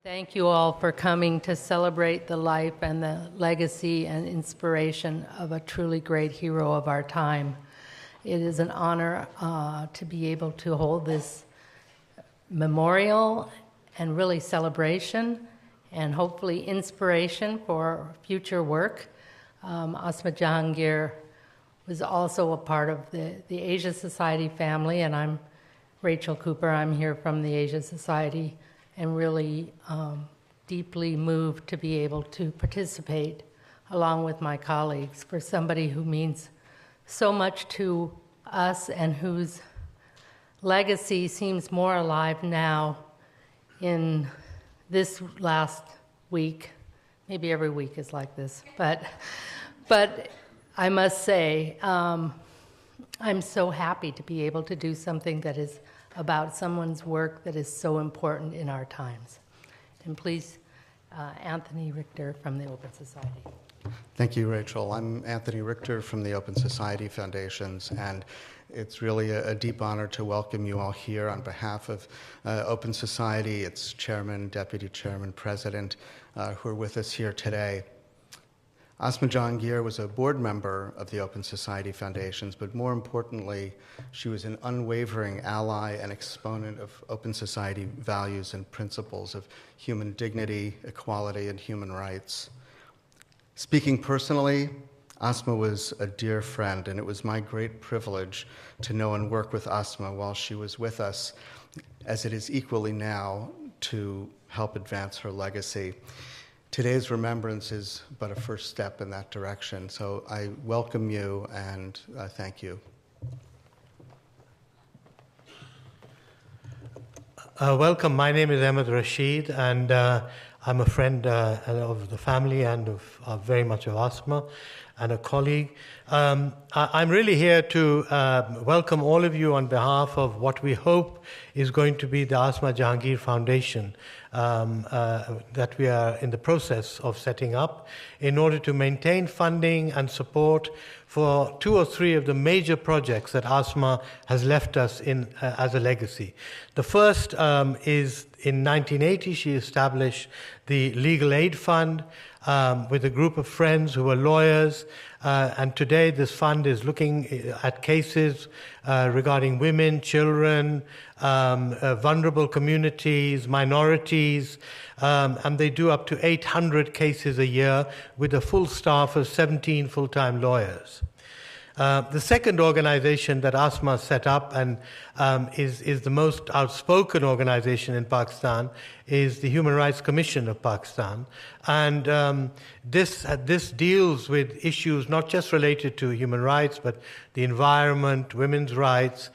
Thank you all for coming to celebrate the life and the legacy and inspiration of a truly great hero of our time. It is an honor to be able to hold this memorial and really celebration and hopefully inspiration for future work. Asma Jahangir was also a part of the Asia Society family, and I'm Rachel Cooper. I'm here from the Asia Society, and really deeply moved to be able to participate along with my colleagues for somebody who means so much to us and whose legacy seems more alive now in this last week. Maybe every week is like this, but I must say, I'm so happy to be able to do something that is about someone's work that is so important in our times. And please, Anthony Richter from the Open Society. Thank you, Rachel. I'm Anthony Richter from the Open Society Foundations, and it's really a deep honor to welcome you all here on behalf of Open Society, its chairman, deputy chairman, president, who are with us here today. Asma Jahangir was a board member of the Open Society Foundations, but more importantly, she was an unwavering ally and exponent of Open Society values and principles of human dignity, equality, and human rights. Speaking personally, Asma was a dear friend, and it was my great privilege to know and work with Asma while she was with us, as it is equally now to help advance her legacy. Today's remembrance is but a first step in that direction, so I welcome you and thank you. Welcome. My name is Ahmed Rashid, and I'm a friend of the family and of very much of Asma, and a colleague. I'm really here to welcome all of you on behalf of what we hope is going to be the Asma Jahangir Foundation that we are in the process of setting up in order to maintain funding and support for 2 or 3 of the major projects that Asma has left us in as a legacy. The first is in 1980, she established the Legal Aid Fund with a group of friends who were lawyers, and today this fund is looking at cases regarding women, children, vulnerable communities, minorities, and they do up to 800 cases a year with a full staff of 17 full-time lawyers. The second organization that Asma set up and is the most outspoken organization in Pakistan is the Human Rights Commission of Pakistan. And this deals with issues not just related to human rights, but the environment, women's rights,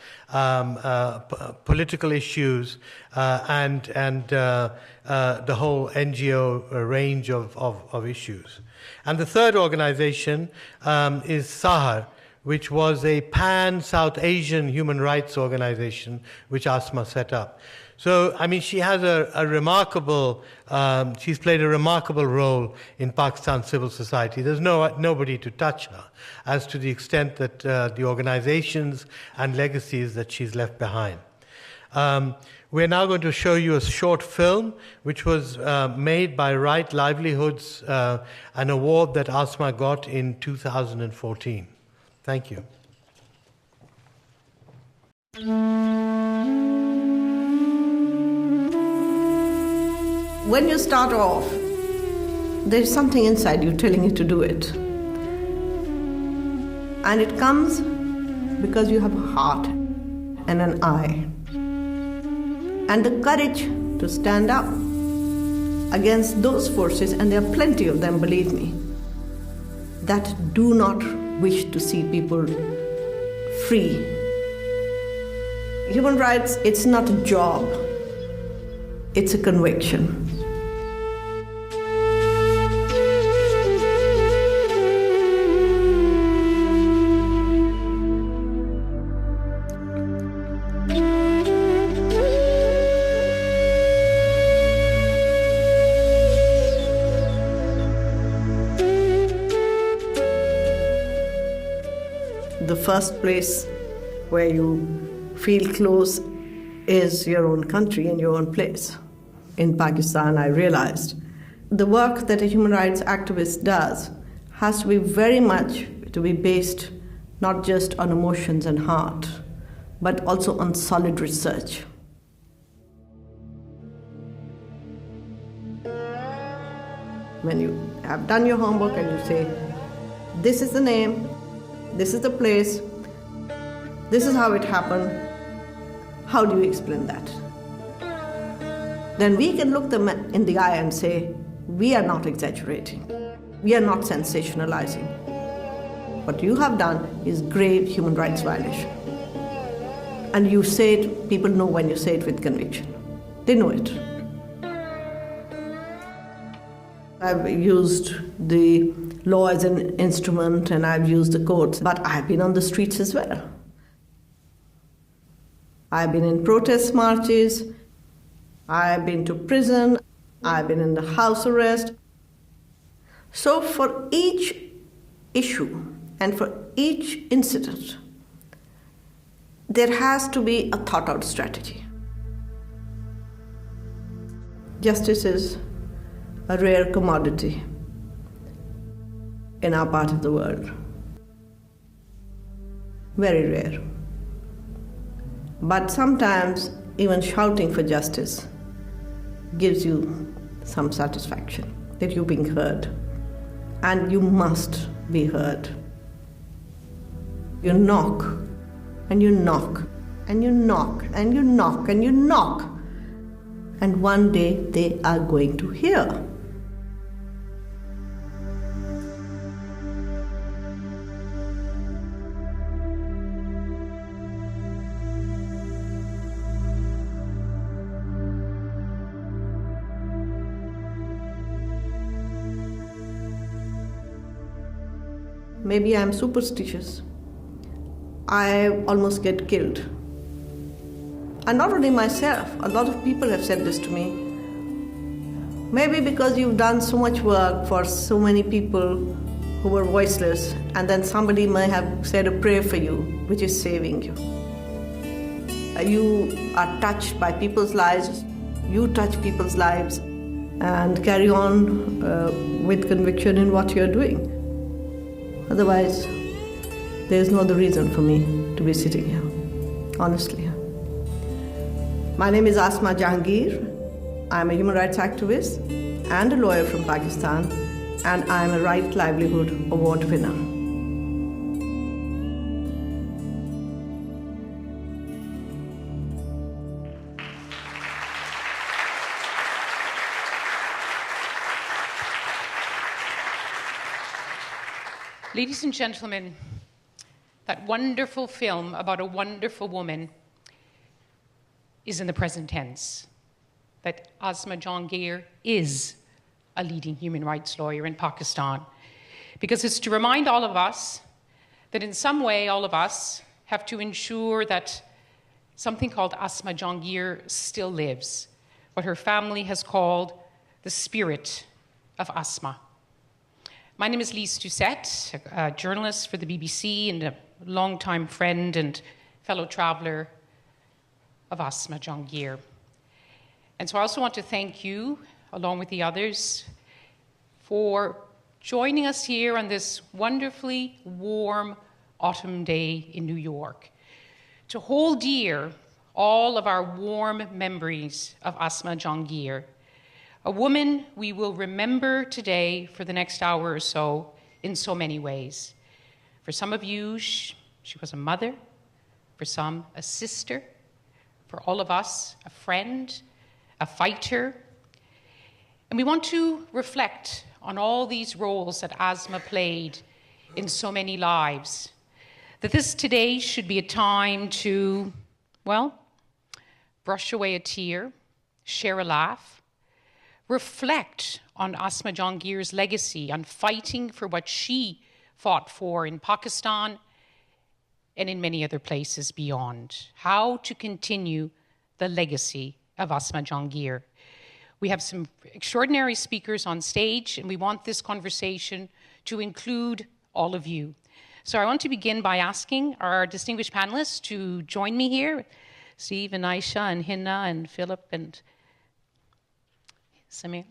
political issues, and the whole NGO range of issues. And the third organization is SAHAR, which was a pan-South Asian human rights organization which Asma set up. So, I mean, she has a remarkable, she's played a remarkable role in Pakistan civil society. There's nobody to touch her as to the extent that the organizations and legacies that she's left behind. We're now going to show you a short film which was made by Right Livelihoods, an award that Asma got in 2014. Thank you. When you start off, there's something inside you telling you to do it. And it comes because you have a heart and an eye. And the courage to stand up against those forces, and there are plenty of them, believe me, that do not wish to see people free. Human rights, it's not a job, it's a conviction. The first place where you feel close is your own country and your own place. in Pakistan, I realized the work that a human rights activist does has to be very much to be based not just on emotions and heart, but also on solid research. When you have done your homework and you say, this is the name, this is the place, this is how it happened, how do you explain that? Then we can look them in the eye and say, we are not exaggerating, we are not sensationalizing. What you have done is grave human rights violation. And you say it, people know when you say it with conviction. They know it. I've used the law as an instrument and I've used the courts, but I've been on the streets as well. I've been in protest marches, I've been to prison, I've been in the house arrest. So for each issue and for each incident, there has to be a thought-out strategy. Justice is a rare commodity in our part of the world. Very rare. But sometimes even shouting for justice gives you some satisfaction that you're being heard. And you must be heard. You knock, and you knock, and you knock, and you knock, and you knock. And one day they are going to hear. Maybe I'm superstitious. I almost get killed. And not only myself, a lot of people have said this to me. Maybe because you've done so much work for so many people who were voiceless, and then somebody may have said a prayer for you, which is saving you. You are touched by people's lives, you touch people's lives, and carry on with conviction in what you're doing. Otherwise, there's no other reason for me to be sitting here, honestly. My name is Asma Jahangir. I'm a human rights activist and a lawyer from Pakistan, and I'm a Right Livelihood Award winner. Ladies and gentlemen, that wonderful film about a wonderful woman is in the present tense. That Asma Jahangir is a leading human rights lawyer in Pakistan. Because it's to remind all of us that in some way all of us have to ensure that something called Asma Jahangir still lives, what her family has called the spirit of Asma. My name is Lyse Doucet, a journalist for the BBC and a longtime friend and fellow traveler of Asma Jahangir. And so I also want to thank you, along with the others, for joining us here on this wonderfully warm autumn day in New York, to hold dear all of our warm memories of Asma Jahangir, a woman we will remember today for the next hour or so in so many ways. For some of you, she was a mother. For some, a sister. For all of us, a friend, a fighter. And we want to reflect on all these roles that Asma played in so many lives. That this today should be a time to, well, brush away a tear, share a laugh, reflect on Asma Jahangir's legacy, on fighting for what she fought for in Pakistan and in many other places beyond. How to continue the legacy of Asma Jahangir. We have some extraordinary speakers on stage, and we want this conversation to include all of you. So I want to begin by asking our distinguished panelists to join me here, Steve and Ayesha and Hina and Philip and Samina.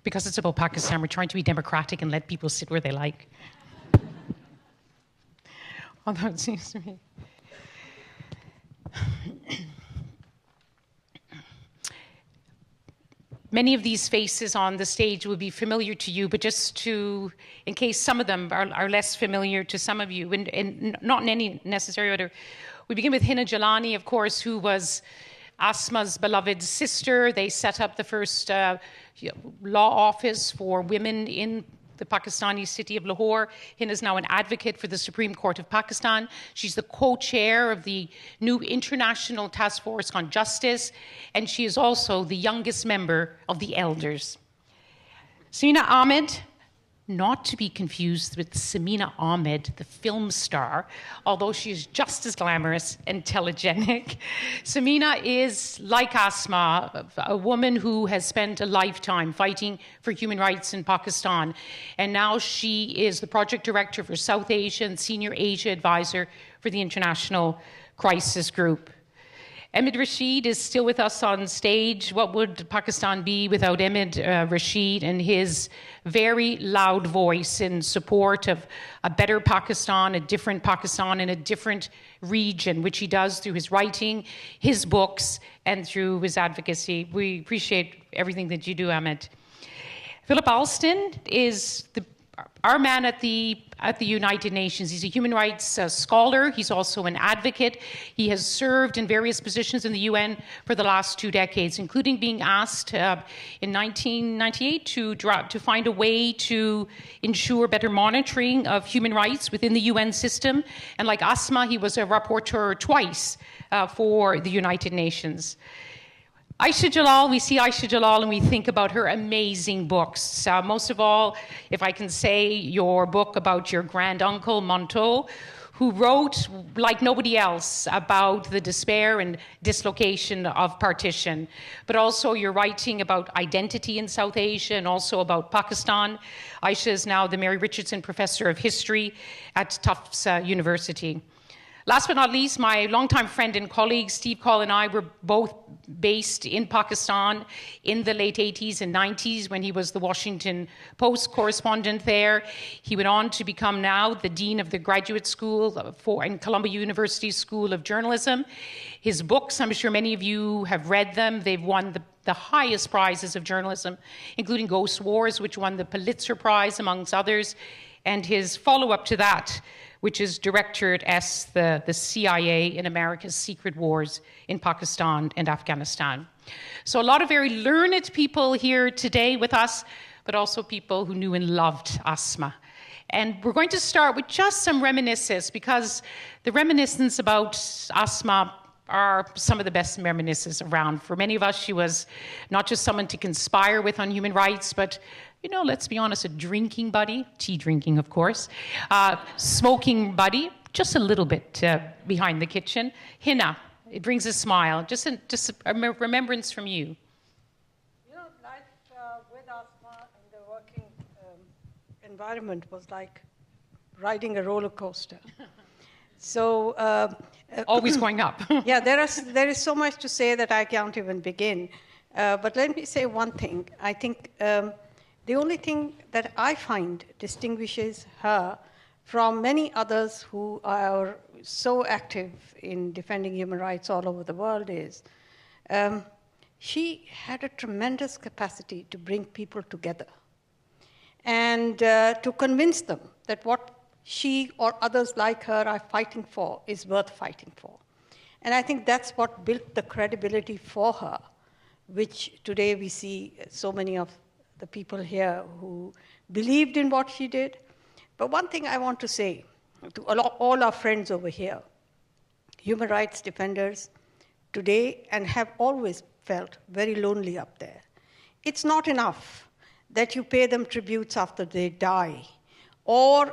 Because it's about Pakistan, we're trying to be democratic and let people sit where they like. Although it seems to me. Many of these faces on the stage will be familiar to you, but just to, in case some of them are less familiar to some of you, and not in any necessary order, we begin with Hina Jilani, of course, who was Asma's beloved sister. They set up the first law office for women in the Pakistani city of Lahore. Hina is now an advocate for the Supreme Court of Pakistan. She's the co-chair of the new International Task Force on Justice, and she is also the youngest member of the Elders. Samina Ahmed, not to be confused with Samina Ahmed, the film star, although she is just as glamorous and telegenic. Samina is, like Asma, a woman who has spent a lifetime fighting for human rights in Pakistan. And now she is the project director for South Asia and senior Asia advisor for the International Crisis Group. Ahmed Rashid is still with us on stage. What would Pakistan be without Ahmed Rashid and his very loud voice in support of a better Pakistan, a different Pakistan in a different region, which he does through his writing, his books, and through his advocacy. We appreciate everything that you do, Ahmed. Philip Alston is our man at the United Nations. He's a human rights scholar. He's also an advocate. He has served in various positions in the UN for the last 2 decades, including being asked in 1998 to find a way to ensure better monitoring of human rights within the UN system. And like Asma, he was a rapporteur twice for the United Nations. Ayesha Jalal, we see Ayesha Jalal and we think about her amazing books. Most of all, if I can say, your book about your granduncle, Monteau, who wrote, like nobody else, about the despair and dislocation of partition, but also your writing about identity in South Asia and also about Pakistan. Ayesha is now the Mary Richardson Professor of History at Tufts University. Last but not least, my longtime friend and colleague, Steve Coll and I were both based in Pakistan in the late 80s and 90s when he was the Washington Post correspondent there. He went on to become now the Dean of the Graduate School in Columbia University School of Journalism. His books, I'm sure many of you have read them. They've won the highest prizes of journalism, including Ghost Wars, which won the Pulitzer Prize, amongst others, and his follow-up to that, which is directored as the CIA in America's secret wars in Pakistan and Afghanistan. So a lot of very learned people here today with us, but also people who knew and loved Asma. And we're going to start with just some reminiscences, because the reminiscences about Asma are some of the best reminiscences around. For many of us, she was not just someone to conspire with on human rights, but let's be honest, a drinking buddy, tea drinking, of course, smoking buddy, just a little bit behind the kitchen. Hina, it brings a smile, just a remembrance from you. Life with Asma in the working environment was like riding a roller coaster. So always going up. Yeah, there is so much to say that I can't even begin. But let me say one thing. I think the only thing that I find distinguishes her from many others who are so active in defending human rights all over the world is she had a tremendous capacity to bring people together and to convince them that what she or others like her are fighting for is worth fighting for. And I think that's what built the credibility for her, which today we see so many of the people here who believed in what she did. But one thing I want to say to all our friends over here, human rights defenders today and have always felt very lonely up there. It's not enough that you pay them tributes after they die, or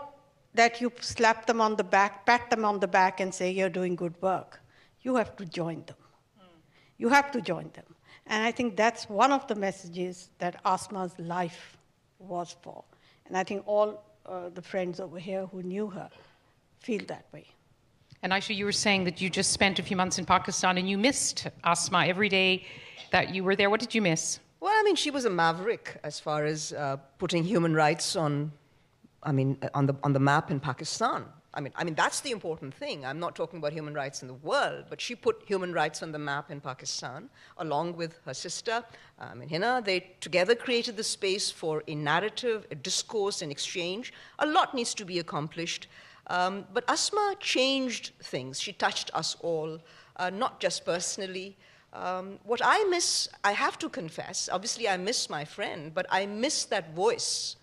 that you slap them on the back, pat them on the back and say you're doing good work. you have to join them. You have to join them. And I think that's one of the messages that Asma's life was for. And I think all the friends over here who knew her feel that way. And Ayesha, you were saying that you just spent a few months in Pakistan and you missed Asma every day that you were there. What did you miss? Well, I mean, she was a maverick as far as putting human rights on the map in Pakistan. I mean, that's the important thing. I'm not talking about human rights in the world, but she put human rights on the map in Pakistan, along with her sister, Hina. They together created the space for a narrative, a discourse, an exchange. A lot needs to be accomplished. But Asma changed things. She touched us all, not just personally. What I miss, I have to confess, obviously I miss my friend, but I miss that voice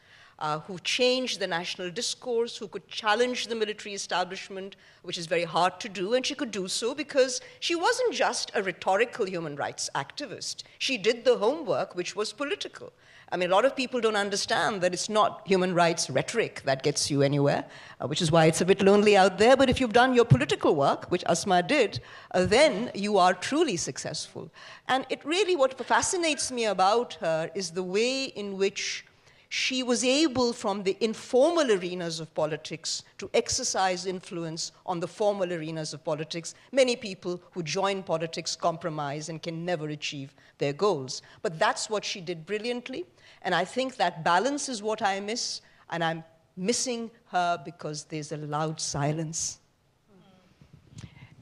who changed the national discourse, who could challenge the military establishment, which is very hard to do, and she could do so because she wasn't just a rhetorical human rights activist. She did the homework, which was political. I mean, a lot of people don't understand that it's not human rights rhetoric that gets you anywhere, which is why it's a bit lonely out there. But if you've done your political work, which Asma did, then you are truly successful. And it really, what fascinates me about her is the way in which she was able, from the informal arenas of politics, to exercise influence on the formal arenas of politics. Many people who join politics compromise and can never achieve their goals. But that's what she did brilliantly. And I think that balance is what I miss. And I'm missing her because there's a loud silence.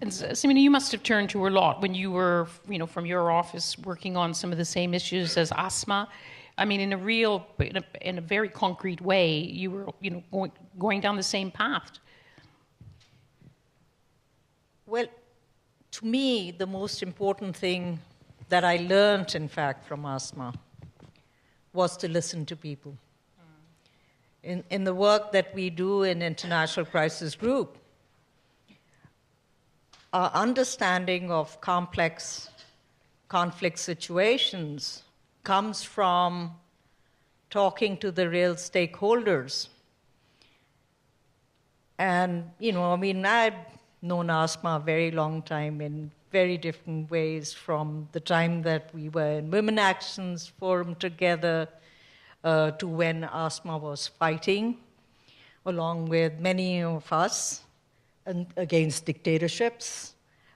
And Samina, you must have turned to her a lot when you were, from your office working on some of the same issues as Asma. I mean, in a very concrete way, you were, going down the same path. Well, to me, the most important thing that I learned, in fact, from Asma was to listen to people. In the work that we do in International Crisis Group, our understanding of complex conflict situations comes from talking to the real stakeholders. And, I've known Asma a very long time in very different ways, from the time that we were in Women Actions Forum together to when Asma was fighting, along with many of us, against dictatorships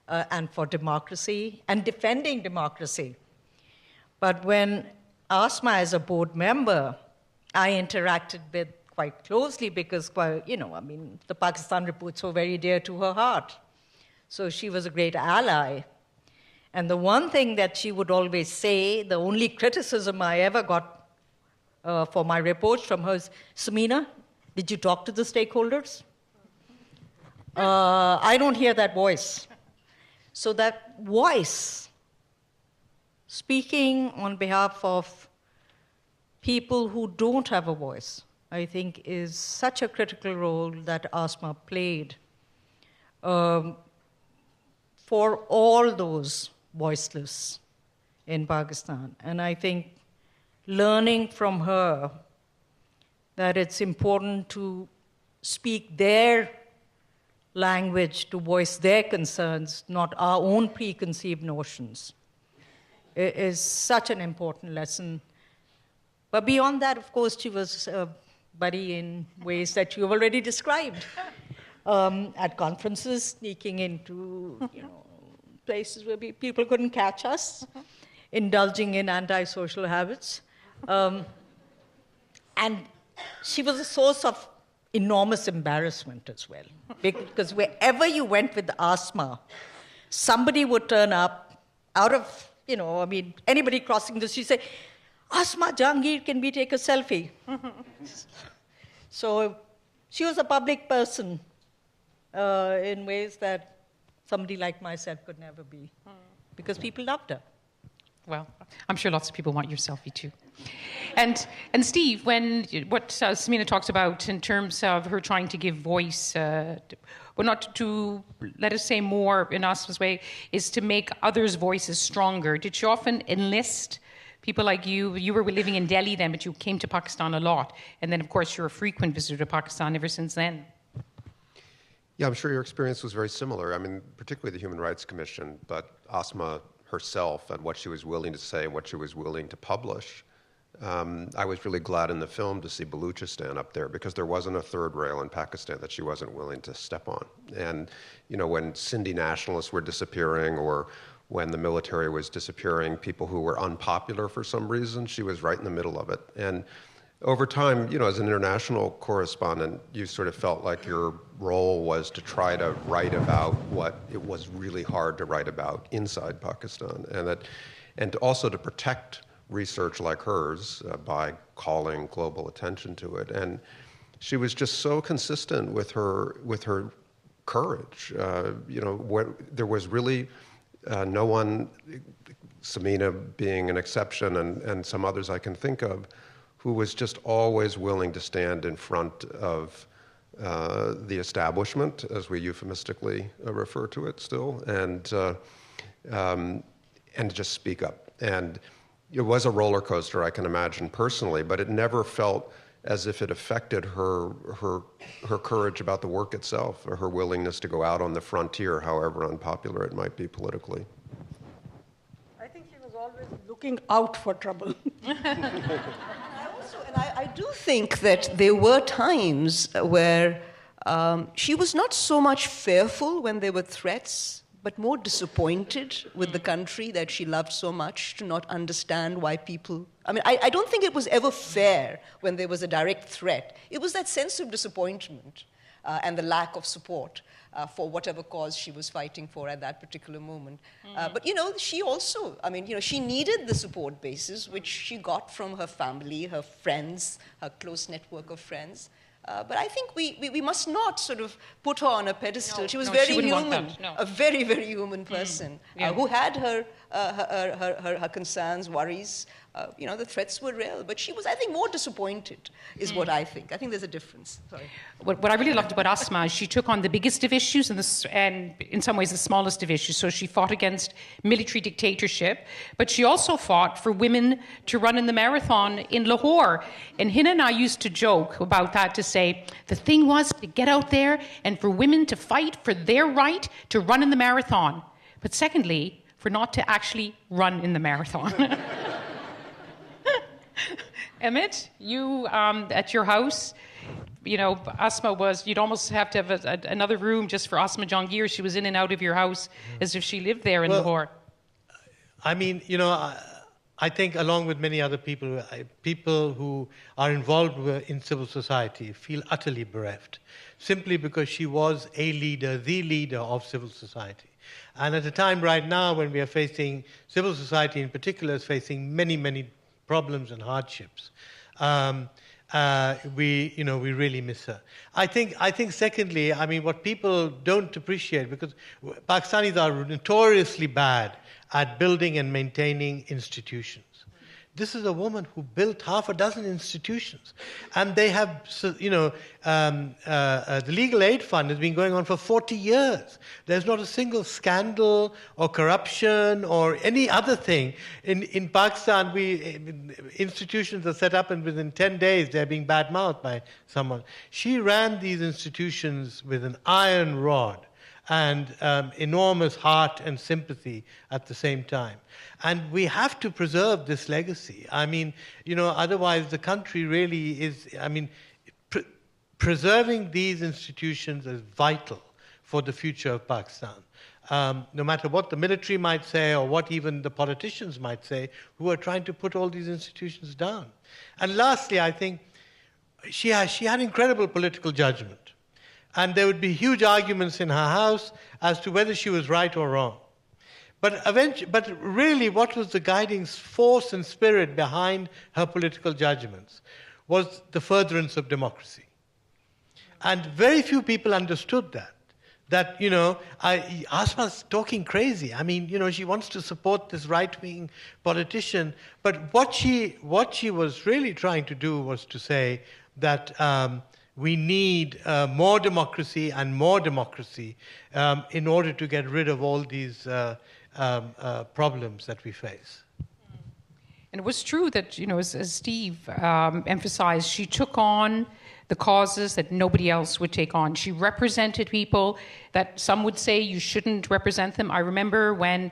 and for democracy and defending democracy. But when Asma, as a board member, I interacted with quite closely because, the Pakistan reports were very dear to her heart. So she was a great ally. And the one thing that she would always say, the only criticism I ever got for my reports from her is, Samina, did you talk to the stakeholders? I don't hear that voice. So that voice, speaking on behalf of people who don't have a voice, I think is such a critical role that Asma played for all those voiceless in Pakistan. And I think learning from her that it's important to speak their language, to voice their concerns, not our own preconceived notions, is such an important lesson. But beyond that, of course, she was a buddy in ways that you've already described. At conferences, sneaking into places where people couldn't catch us, indulging in antisocial habits. And she was a source of enormous embarrassment as well. Because wherever you went with Asma, somebody would turn up out of, anybody crossing the street say, Asma Jahangir, can we take a selfie? So she was a public person in ways that somebody like myself could never be, because people loved her. Well, I'm sure lots of people want your selfie too. And Steve, what Samina talks about in terms of her trying to give voice, well, not to, let us say more in Asma's way, is to make others' voices stronger. Did she often enlist people like you? You were living in Delhi then, but you came to Pakistan a lot. And then, of course, you're a frequent visitor to Pakistan ever since then. Yeah, I'm sure your experience was very similar. I mean, particularly the Human Rights Commission, but Asma herself and what she was willing to say and what she was willing to publish. I was really glad in the film to see Baluchistan up there because there wasn't a third rail in Pakistan that she wasn't willing to step on. And, you know, when Sindhi nationalists were disappearing or when the military was disappearing, people who were unpopular for some reason, she was right in the middle of it. And over time, you know, as an international correspondent, you sort of felt like your role was to try to write about what it was really hard to write about inside Pakistan, and also to protect research like hers by calling global attention to it. And she was just so consistent with her courage. You know, there was really no one, Samina being an exception, and some others I can think of, who was just always willing to stand in front of the establishment, as we euphemistically refer to it still, and just speak up. And it was a roller coaster, I can imagine personally, but it never felt as if it affected her courage about the work itself, or her willingness to go out on the frontier, however unpopular it might be politically. I think she was always looking out for trouble. I do think that there were times where she was not so much fearful when there were threats, but more disappointed with the country that she loved so much to not understand why people... I mean, I don't think it was ever fair when there was a direct threat. It was that sense of disappointment and the lack of support for whatever cause she was fighting for at that particular moment. But, you know, she also, I mean, you know, she needed the support bases, which she got from her family, her friends, her close network of friends. But I think we must not sort of put her on a pedestal. She was very human, a very, very human person who had her concerns, worries. You know, the threats were real, but she was, I think, more disappointed, is what I think. I think there's a difference. Sorry. What I really loved about Asma is she took on the biggest of issues and in some ways the smallest of issues. So she fought against military dictatorship, but she also fought for women to run in the marathon in Lahore. And Hina and I used to joke about that, to say the thing was to get out there and for women to fight for their right to run in the marathon. But secondly, for not to actually run in the marathon. Emmett, you at your house, you know, Asma was, you'd almost have to have another room just for Asma Jahangir. She was in and out of your house as if she lived there in Lahore. I mean, you know, I think along with many other people, people who are involved in civil society feel utterly bereft, simply because she was a leader, the leader of civil society. And at a time right now when we are facing, civil society in particular is facing many, many problems and hardships, we really miss her. I think secondly, I mean, what people don't appreciate, because Pakistanis are notoriously bad at building and maintaining institutions. This is a woman who built half a dozen institutions. And they have, you know, the Legal Aid Fund has been going on for 40 years. There's not a single scandal or corruption or any other thing. In Pakistan, institutions are set up and within 10 days they're being bad-mouthed by someone. She ran these institutions with an iron rod and enormous heart and sympathy at the same time. And we have to preserve this legacy. I mean, you know, otherwise the country really is, I mean, preserving these institutions is vital for the future of Pakistan. No matter what the military might say or what even the politicians might say, who are trying to put all these institutions down. And lastly, I think she had incredible political judgment. And there would be huge arguments in her house as to whether she was right or wrong. But really, what was the guiding force and spirit behind her political judgments was the furtherance of democracy. And very few people understood that. That, you know, Asma's talking crazy. I mean, you know, she wants to support this right-wing politician. But what she was really trying to do was to say that we need more democracy and more democracy in order to get rid of all these problems that we face. And it was true that, you know, as Steve emphasized, she took on the causes that nobody else would take on. She represented people that some would say you shouldn't represent them. I remember when,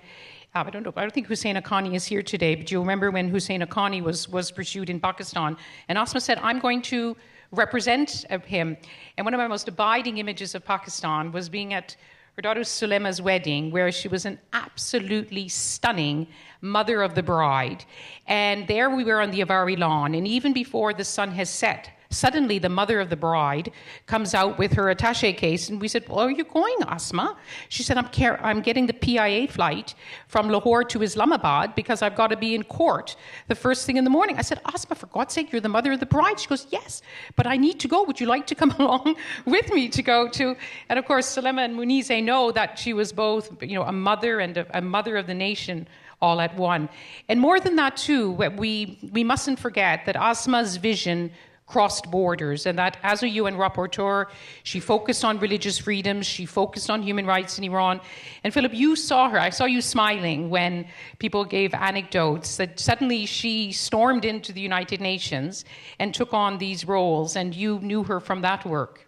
I don't think Hussein Haqqani is here today, but you remember when Hussein Haqqani was pursued in Pakistan, and Asma said, I'm going to represent him. And one of my most abiding images of Pakistan was being at her daughter Sulema's wedding, where she was an absolutely stunning mother of the bride. And there we were on the Avari lawn, and even before the sun has set, suddenly the mother of the bride comes out with her attaché case, and we said, well, are you going, Asma? She said, I'm getting the PIA flight from Lahore to Islamabad because I've got to be in court the first thing in the morning. I said, Asma, for God's sake, you're the mother of the bride. She goes, yes, but I need to go. Would you like to come along with me to go to? And of course, Sulema and Munizae know that she was both, a mother and a mother of the nation all at one. And more than that, too, we mustn't forget that Asma's vision crossed borders, and that as a UN rapporteur, she focused on religious freedoms, she focused on human rights in Iran. And Philip, you saw her, I saw you smiling when people gave anecdotes that suddenly she stormed into the United Nations and took on these roles, and you knew her from that work.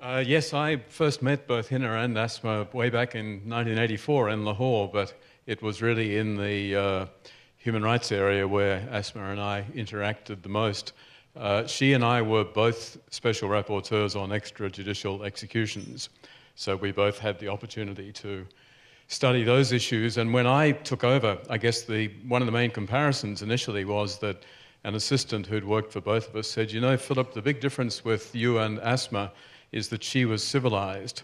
Yes, I first met both Hina and Asma way back in 1984 in Lahore, but it was really in the human rights area where Asma and I interacted the most. She and I were both special rapporteurs on extrajudicial executions, so we both had the opportunity to study those issues. And when I took over, I guess one of the main comparisons initially was that an assistant who'd worked for both of us said, Philip, the big difference with you and Asma is that she was civilized.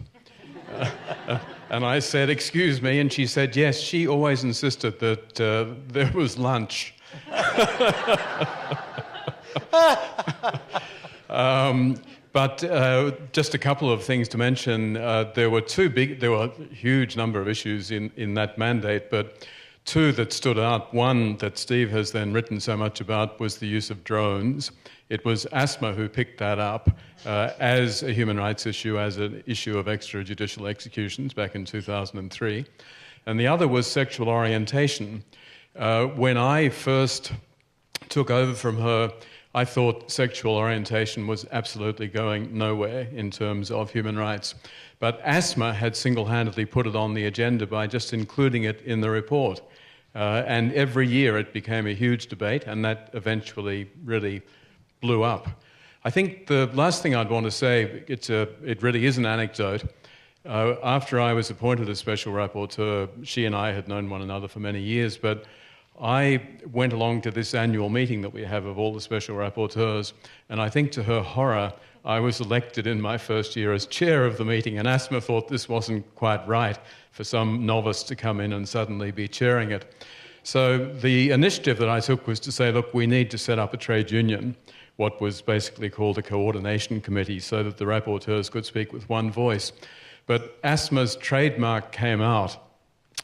And I said, excuse me, and she said, yes, she always insisted that there was lunch. But just a couple of things to mention. There were a huge number of issues in that mandate, but two that stood out. One that Steve has then written so much about was the use of drones. It was Asma who picked that up as a human rights issue, as an issue of extrajudicial executions back in 2003. And the other was sexual orientation. When I first took over from her, I thought sexual orientation was absolutely going nowhere in terms of human rights. But Asma had single-handedly put it on the agenda by just including it in the report. And every year it became a huge debate, and that eventually really blew up. I think the last thing I'd want to say, it really is an anecdote. After I was appointed as special rapporteur, she and I had known one another for many years, but I went along to this annual meeting that we have of all the special rapporteurs, and I think to her horror, I was elected in my first year as chair of the meeting, and Asma thought this wasn't quite right for some novice to come in and suddenly be chairing it. So the initiative that I took was to say, look, we need to set up a trade union, what was basically called a coordination committee, so that the rapporteurs could speak with one voice. But Asma's trademark came out.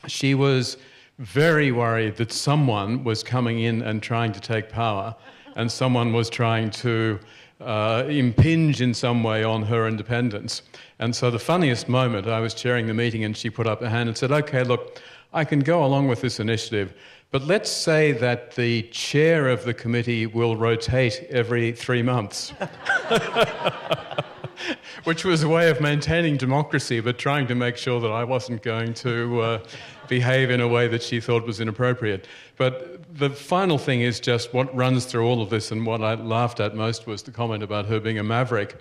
She was very worried that someone was coming in and trying to take power, and someone was trying to impinge in some way on her independence. And so the funniest moment, I was chairing the meeting and she put up her hand and said, okay, look, I can go along with this initiative, but let's say that the chair of the committee will rotate every 3 months. Which was a way of maintaining democracy, but trying to make sure that I wasn't going to behave in a way that she thought was inappropriate. But the final thing is just what runs through all of this, and what I laughed at most was the comment about her being a maverick.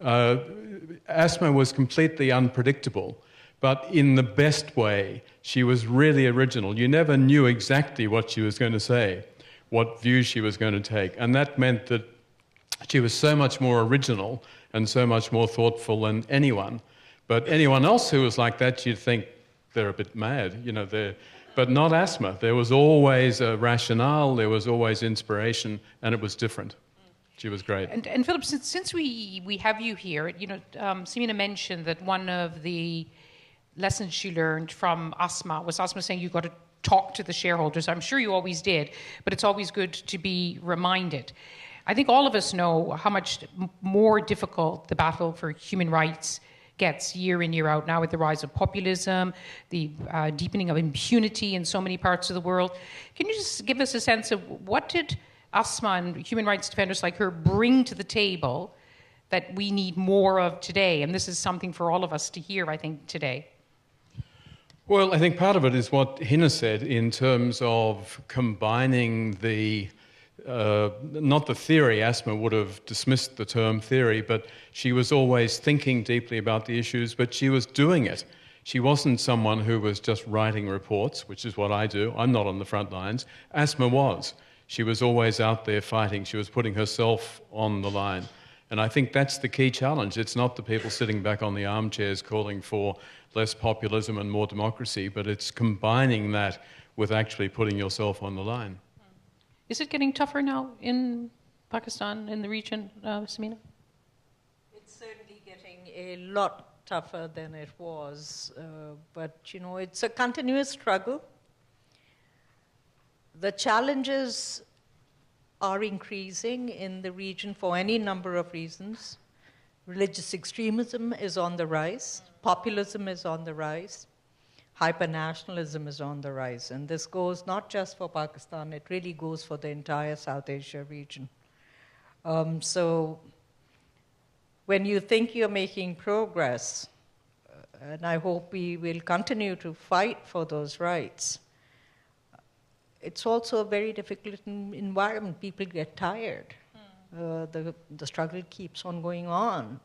Asma was completely unpredictable, but in the best way. She was really original. You never knew exactly what she was going to say, what view she was going to take, and that meant that she was so much more original and so much more thoughtful than anyone. But anyone else who was like that, you'd think they're a bit mad, but not Asma. There was always a rationale, there was always inspiration, and it was different. She was great. And Philip, since we have you here, Samina mentioned that one of the lessons she learned from Asma was Asma saying you've got to talk to the shareholders. I'm sure you always did, but it's always good to be reminded. I think all of us know how much more difficult the battle for human rights gets year in, year out now with the rise of populism, the deepening of impunity in so many parts of the world. Can you just give us a sense of what did Asma and human rights defenders like her bring to the table that we need more of today? And this is something for all of us to hear, I think, today. Well, I think part of it is what Hina said in terms of combining the, not the theory, Asma would have dismissed the term theory, but she was always thinking deeply about the issues, but she was doing it. She wasn't someone who was just writing reports, which is what I do. I'm not on the front lines. Asma was. She was always out there fighting. She was putting herself on the line. And I think that's the key challenge. It's not the people sitting back on the armchairs calling for less populism and more democracy, but it's combining that with actually putting yourself on the line. Is it getting tougher now in Pakistan, in the region, Samina? It's certainly getting a lot tougher than it was, but you know, it's a continuous struggle. The challenges are increasing in the region for any number of reasons. Religious extremism is on the rise, populism is on the rise, hyper-nationalism is on the rise, and this goes not just for Pakistan, it really goes for the entire South Asia region. So when you think you're making progress, and I hope we will continue to fight for those rights, it's also a very difficult environment. People get tired. The struggle keeps on going on.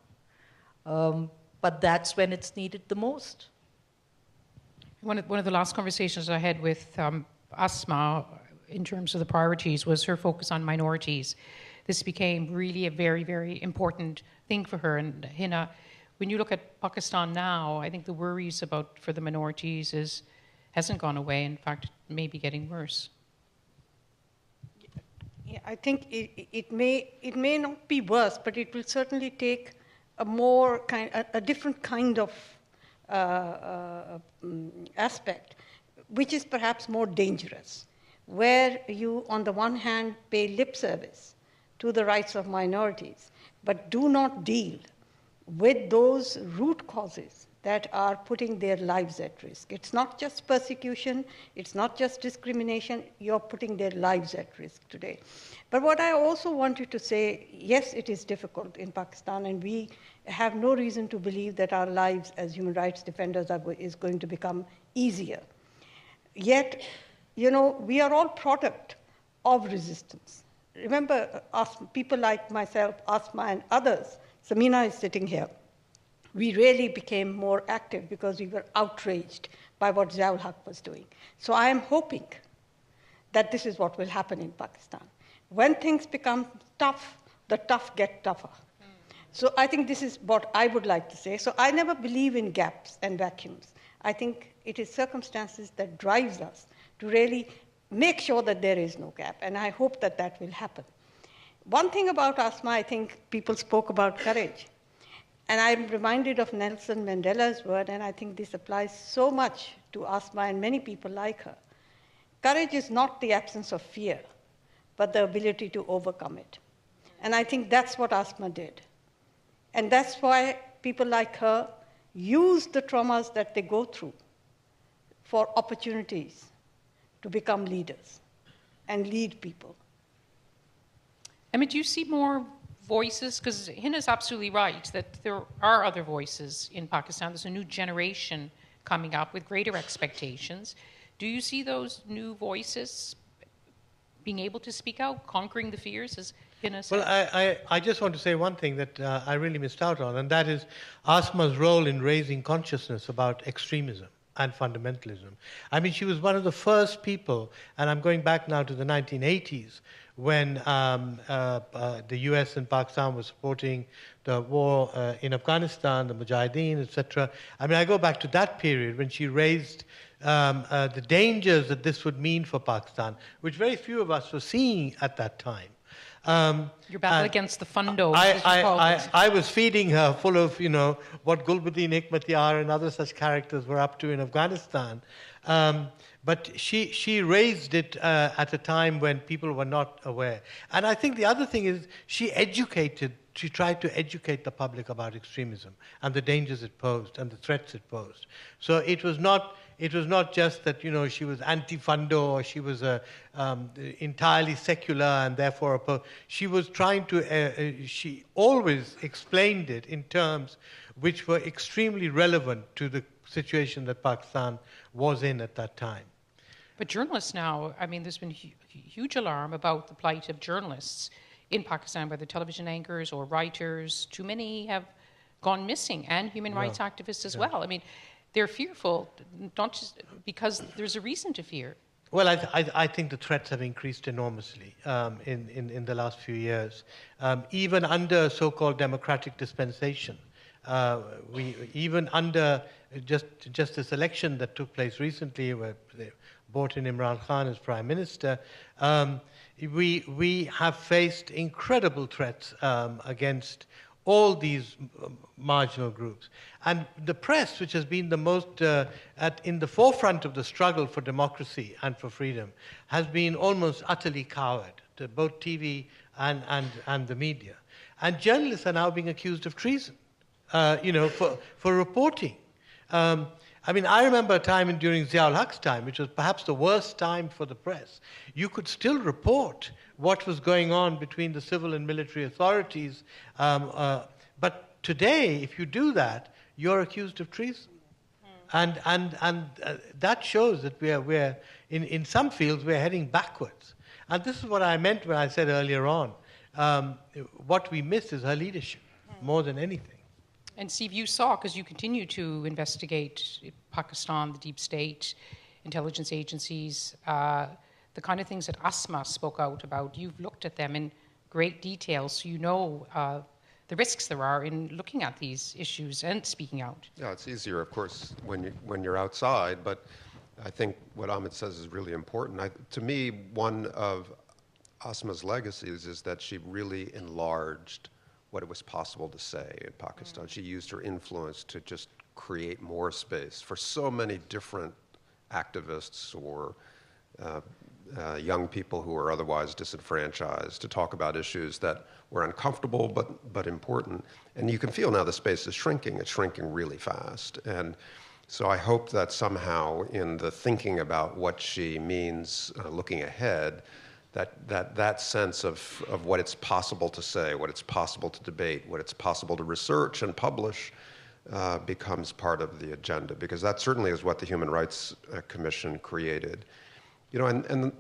But that's when it's needed the most. One of the last conversations I had with Asma in terms of the priorities was her focus on minorities. This became really a very, very important thing for her. And Hina, when you look at Pakistan now, I think the worries for the minorities hasn't gone away. In fact, it may be getting worse. Yeah, I think it may not be worse, but it will certainly take a different kind of aspect, which is perhaps more dangerous, where you, on the one hand, pay lip service to the rights of minorities, but do not deal with those root causes that are putting their lives at risk. It's not just persecution, it's not just discrimination, you're putting their lives at risk today. But what I also wanted to say, yes, it is difficult in Pakistan, and we have no reason to believe that our lives as human rights defenders is going to become easier. Yet, you know, we are all product of resistance. Remember, people like myself, Asma and others, Samina is sitting here, we really became more active because we were outraged by what Ziaul Haq was doing. So I am hoping that this is what will happen in Pakistan. When things become tough, the tough get tougher. So I think this is what I would like to say. So I never believe in gaps and vacuums. I think it is circumstances that drives us to really make sure that there is no gap, and I hope that that will happen. One thing about Asma, I think people spoke about courage. And I'm reminded of Nelson Mandela's word, and I think this applies so much to Asma and many people like her. Courage is not the absence of fear, but the ability to overcome it. And I think that's what Asma did. And that's why people like her use the traumas that they go through for opportunities to become leaders and lead people. I mean, do you see more voices? Because Hina's absolutely right that there are other voices in Pakistan. There's a new generation coming up with greater expectations. Do you see those new voices being able to speak out, conquering the fears, as Hina said? Well, I just want to say one thing that I really missed out on, and that is Asma's role in raising consciousness about extremism and fundamentalism. I mean, she was one of the first people, and I'm going back now to the 1980s, when the US and Pakistan were supporting the war in Afghanistan, the Mujahideen, etc. I mean, I go back to that period when she raised the dangers that this would mean for Pakistan, which very few of us were seeing at that time. Your battle against the fundos. I was feeding her full of, you know, what Gulbuddin Hikmatyar and other such characters were up to in Afghanistan. But she raised it at a time when people were not aware. And I think the other thing is she tried to educate the public about extremism and the dangers it posed and the threats it posed. So it was not It was not just that, she was anti-fundo or she was entirely secular and therefore she was trying to, she always explained it in terms which were extremely relevant to the situation that Pakistan was in at that time. But journalists now, there's been huge alarm about the plight of journalists in Pakistan, whether television anchors or writers. Too many have gone missing, and human rights activists as well. They're fearful, not just because there's a reason to fear. Well, I think the threats have increased enormously in the last few years. Even under so-called democratic dispensation, even under just this election that took place recently, where they brought in Imran Khan as Prime Minister, we have faced incredible threats against all these marginal groups. And the press, which has been the most in the forefront of the struggle for democracy and for freedom, has been almost utterly cowed to both TV and the media. And journalists are now being accused of treason, for reporting. I remember a time during Ziaul Haq's time, which was perhaps the worst time for the press. You could still report what was going on between the civil and military authorities. But today, if you do that, you're accused of treason. And that shows that we're in some fields, we're heading backwards. And this is what I meant when I said earlier on, what we miss is her leadership, more than anything. And Steve, you saw, because you continue to investigate Pakistan, the deep state, intelligence agencies, the kind of things that Asma spoke out about. You've looked at them in great detail, so you know the risks there are in looking at these issues and speaking out. Yeah, it's easier, of course, when you're outside, but I think what Ahmed says is really important. To me, one of Asma's legacies is that she really enlarged what it was possible to say in Pakistan. She used her influence to just create more space for so many different activists or young people who are otherwise disenfranchised to talk about issues that were uncomfortable but important. And you can feel now the space is shrinking. It's shrinking really fast. And so I hope that somehow in the thinking about what she means looking ahead, that sense of what it's possible to say, what it's possible to debate, what it's possible to research and publish becomes part of the agenda, because that certainly is what the Human Rights Commission created. And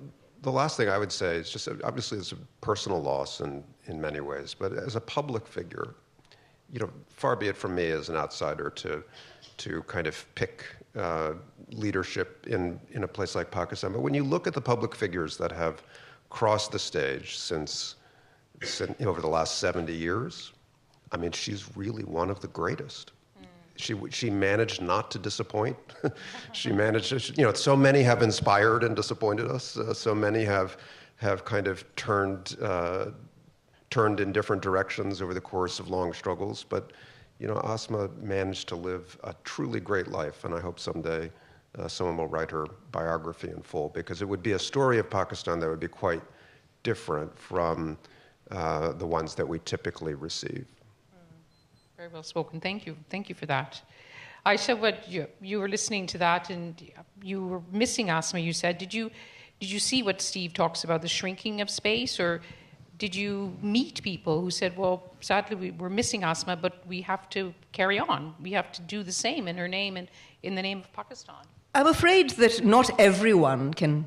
the last thing I would say is just, obviously it's a personal loss in many ways, but as a public figure, far be it from me as an outsider to kind of pick leadership in a place like Pakistan. But when you look at the public figures that have crossed the stage since over the last 70 years, she's really one of the greatest. She managed not to disappoint. She managed to, so many have inspired and disappointed us. So many have kind of turned in different directions over the course of long struggles. But, Asma managed to live a truly great life, and I hope someday someone will write her biography in full, because it would be a story of Pakistan that would be quite different from the ones that we typically receive. Very well spoken. Thank you. Thank you for that. Ayesha, you were listening to that and you were missing Asma, you said. Did you see what Steve talks about, the shrinking of space, or did you meet people who said, well, sadly, we're missing Asma, but we have to carry on. We have to do the same in her name and in the name of Pakistan? I'm afraid that not everyone can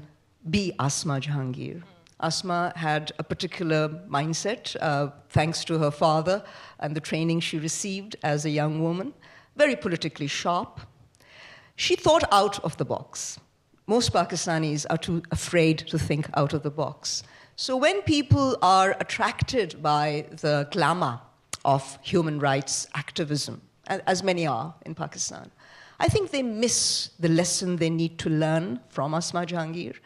be Asma Jahangir. Asma had a particular mindset, thanks to her father and the training she received as a young woman, very politically sharp. She thought out of the box. Most Pakistanis are too afraid to think out of the box. So when people are attracted by the glamour of human rights activism, as many are in Pakistan, I think they miss the lesson they need to learn from Asma Jahangir.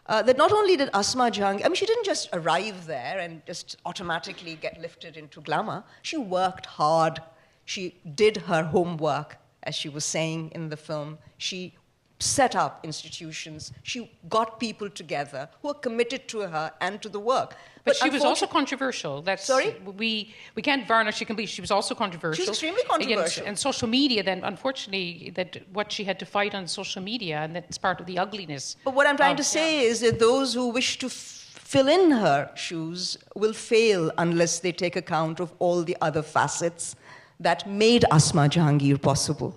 That not only did Asma Jahangir, she didn't just arrive there and just automatically get lifted into glamour. She worked hard. She did her homework, as she was saying in the film. She set up institutions. She got people together who are committed to her and to the work. But she was also controversial. Sorry? We can't varnish her completely. She was also controversial. She was extremely controversial. And social media, then, unfortunately, what she had to fight on social media, and that's part of the ugliness. But what I'm trying to say is that those who wish to fill in her shoes will fail unless they take account of all the other facets that made Asma Jahangir possible.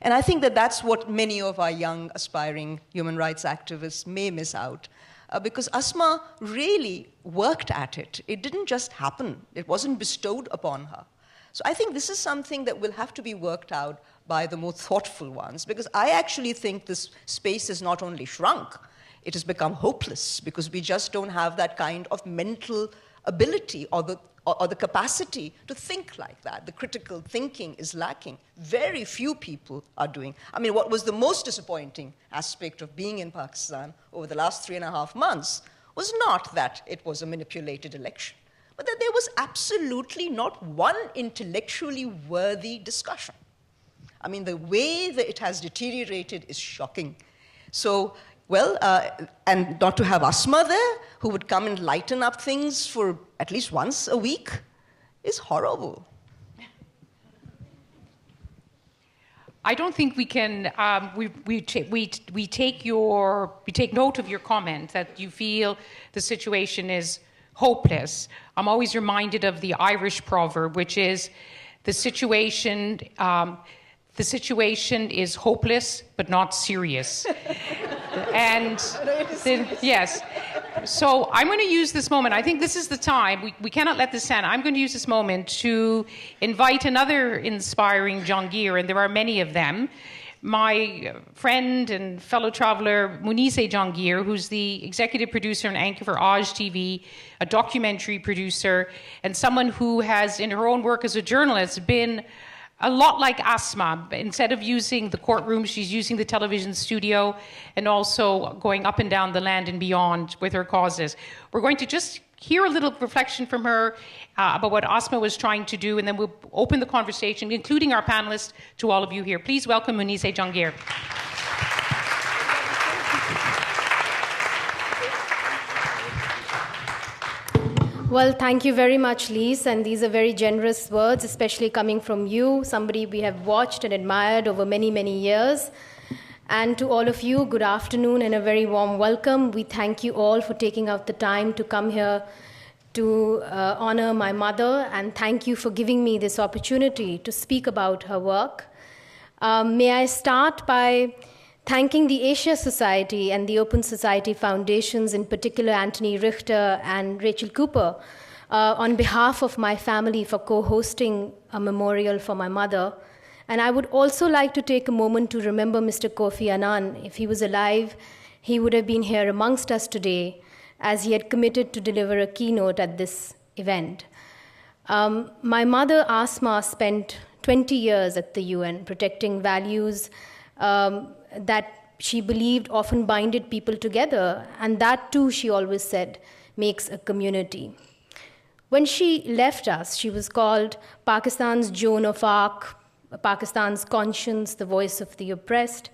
And I think that that's what many of our young, aspiring human rights activists may miss out. Because Asma really worked at it. It didn't just happen. It wasn't bestowed upon her. So I think this is something that will have to be worked out by the more thoughtful ones, because I actually think this space has not only shrunk, it has become hopeless, because we just don't have that kind of mental ability or the capacity to think like that. The critical thinking is lacking. Very few people are doing. I mean, what was the most disappointing aspect of being in Pakistan over the last 3.5 months was not that it was a manipulated election, but that there was absolutely not one intellectually worthy discussion. I mean, the way that it has deteriorated is shocking. So, well, and not to have Asma there, who would come and lighten up things for at least once a week, is horrible. I don't think we can. We take note of your comment that you feel the situation is hopeless. I'm always reminded of the Irish proverb, which is the situation. The situation is hopeless, but not serious. And yes. So I'm going to use this moment. I think this is the time. We cannot let this stand. I'm going to use this moment to invite another inspiring Jahangir, and there are many of them. My friend and fellow traveler, Munizae Jahangir, who's the executive producer and anchor for AGHS TV, a documentary producer, and someone who has, in her own work as a journalist, been a lot like Asma. Instead of using the courtroom, she's using the television studio and also going up and down the land and beyond with her causes. We're going to just hear a little reflection from her about what Asma was trying to do, and then we'll open the conversation, including our panelists, to all of you here. Please welcome Munizae Jahangir. Well, thank you very much, Lise, and these are very generous words, especially coming from you, somebody we have watched and admired over many, many years. And to all of you, good afternoon and a very warm welcome. We thank you all for taking out the time to come here to honor my mother, and thank you for giving me this opportunity to speak about her work. May I start by thanking the Asia Society and the Open Society Foundations, in particular Anthony Richter and Rachel Cooper, on behalf of my family for co-hosting a memorial for my mother. And I would also like to take a moment to remember Mr. Kofi Annan. If he was alive, he would have been here amongst us today, as he had committed to deliver a keynote at this event. My mother, Asma, spent 20 years at the UN protecting values that she believed often binded people together, and that too, she always said, makes a community. When she left us, she was called Pakistan's Joan of Arc, Pakistan's conscience, the voice of the oppressed.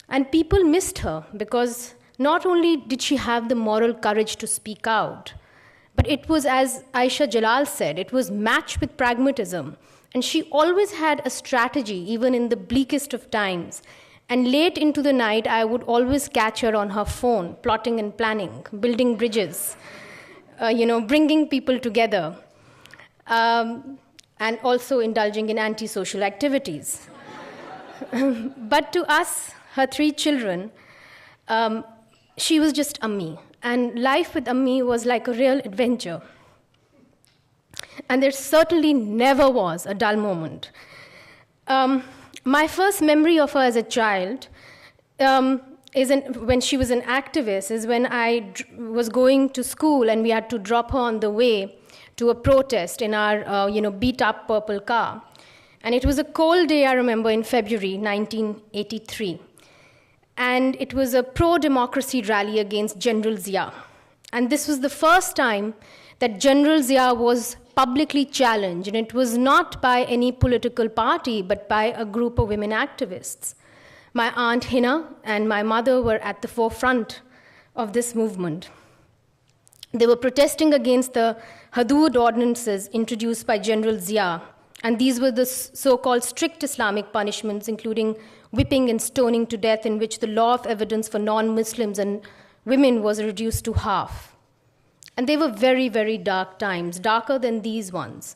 And people missed her because not only did she have the moral courage to speak out, but it was, as Ayesha Jalal said, it was matched with pragmatism. And she always had a strategy, even in the bleakest of times. And late into the night, I would always catch her on her phone, plotting and planning, building bridges, bringing people together, and also indulging in antisocial activities. But to us, her 3 children, she was just Ammi. And life with Ammi was like a real adventure. And there certainly never was a dull moment. My first memory of her as a child when she was an activist, is when I was going to school and we had to drop her on the way to a protest in our beat-up purple car. And it was a cold day, I remember, in February 1983. And it was a pro-democracy rally against General Zia. And this was the first time that General Zia was publicly challenged, and it was not by any political party, but by a group of women activists. My aunt Hina and my mother were at the forefront of this movement. They were protesting against the Hudud ordinances introduced by General Zia, and these were the so-called strict Islamic punishments, including whipping and stoning to death, in which the law of evidence for non-Muslims and women was reduced to half. And they were very, very dark times, darker than these ones.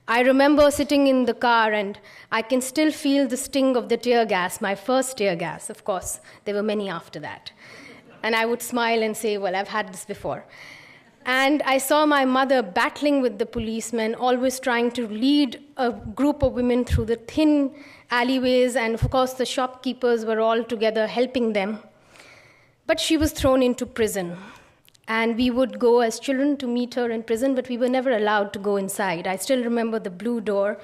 I remember sitting in the car, and I can still feel the sting of the tear gas, my first tear gas. Of course, there were many after that. And I would smile and say, well, I've had this before. And I saw my mother battling with the policemen, always trying to lead a group of women through the thin alleyways, and of course the shopkeepers were all together helping them. But she was thrown into prison. And we would go as children to meet her in prison, but we were never allowed to go inside. I still remember the blue door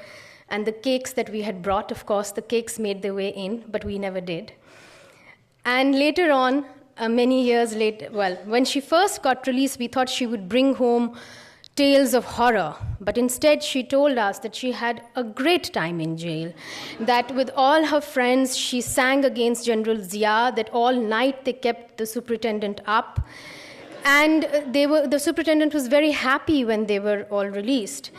and the cakes that we had brought. Of course, the cakes made their way in, but we never did. And later on, many years later, well, when she first got released, we thought she would bring home tales of horror. But instead, she told us that she had a great time in jail, that with all her friends, she sang against General Zia, that all night they kept the superintendent up. And the superintendent was very happy when they were all released.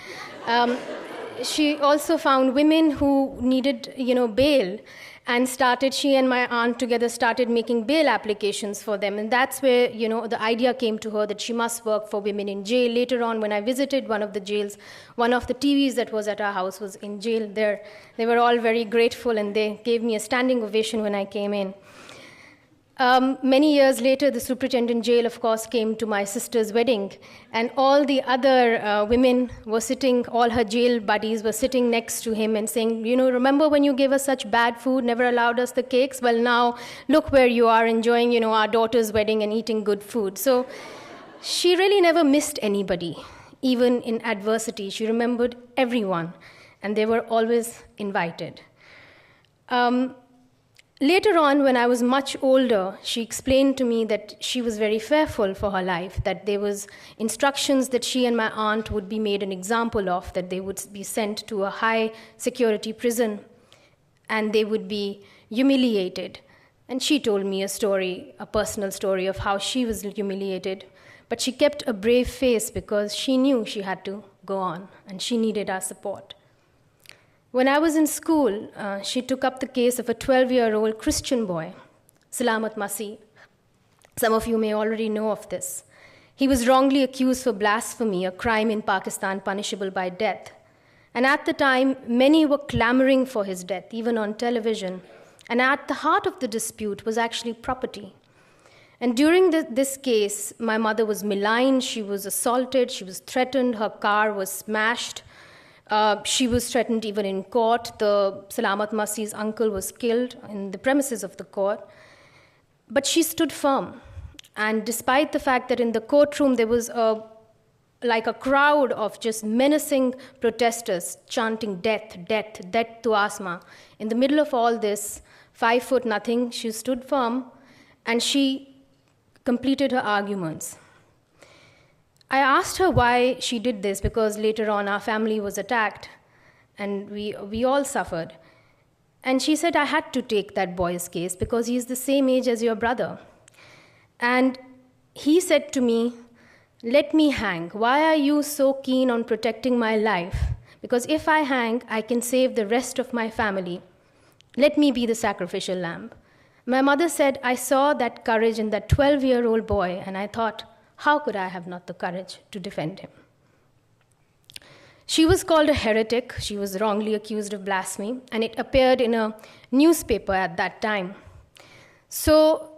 She also found women who needed, bail, and she and my aunt together started making bail applications for them. And that's where, the idea came to her that she must work for women in jail. Later on, when I visited one of the jails, one of the TVs that was at our house was in jail there. They were all very grateful, and they gave me a standing ovation when I came in. Many years later, the superintendent jail, of course, came to my sister's wedding, and all the other women were sitting, all her jail buddies were sitting next to him and saying, remember when you gave us such bad food, never allowed us the cakes? Well, now look where you are enjoying, our daughter's wedding and eating good food. So she really never missed anybody, even in adversity. She remembered everyone, and they were always invited. Later on, when I was much older, she explained to me that she was very fearful for her life, that there was instructions that she and my aunt would be made an example of, that they would be sent to a high-security prison, and they would be humiliated. And she told me a story, a personal story of how she was humiliated, but she kept a brave face because she knew she had to go on, and she needed our support. When I was in school, she took up the case of a 12-year-old Christian boy, Salamat Masih. Some of you may already know of this. He was wrongly accused for blasphemy, a crime in Pakistan punishable by death. And at the time, many were clamoring for his death, even on television. And at the heart of the dispute was actually property. And during this case, my mother was maligned, she was assaulted, she was threatened, her car was smashed. She was threatened even in court. The Salamat Masih's uncle was killed in the premises of the court. But she stood firm. And despite the fact that in the courtroom there was like a crowd of just menacing protesters chanting death, death, death to Asma, in the middle of all this, 5 foot nothing, she stood firm and she completed her arguments. I asked her why she did this, because later on our family was attacked and we all suffered. And she said, I had to take that boy's case because he's the same age as your brother. And he said to me, let me hang. Why are you so keen on protecting my life? Because if I hang, I can save the rest of my family. Let me be the sacrificial lamb. My mother said, I saw that courage in that 12-year-old boy, and I thought, how could I have not the courage to defend him? She was called a heretic. She was wrongly accused of blasphemy, and it appeared in a newspaper at that time. So,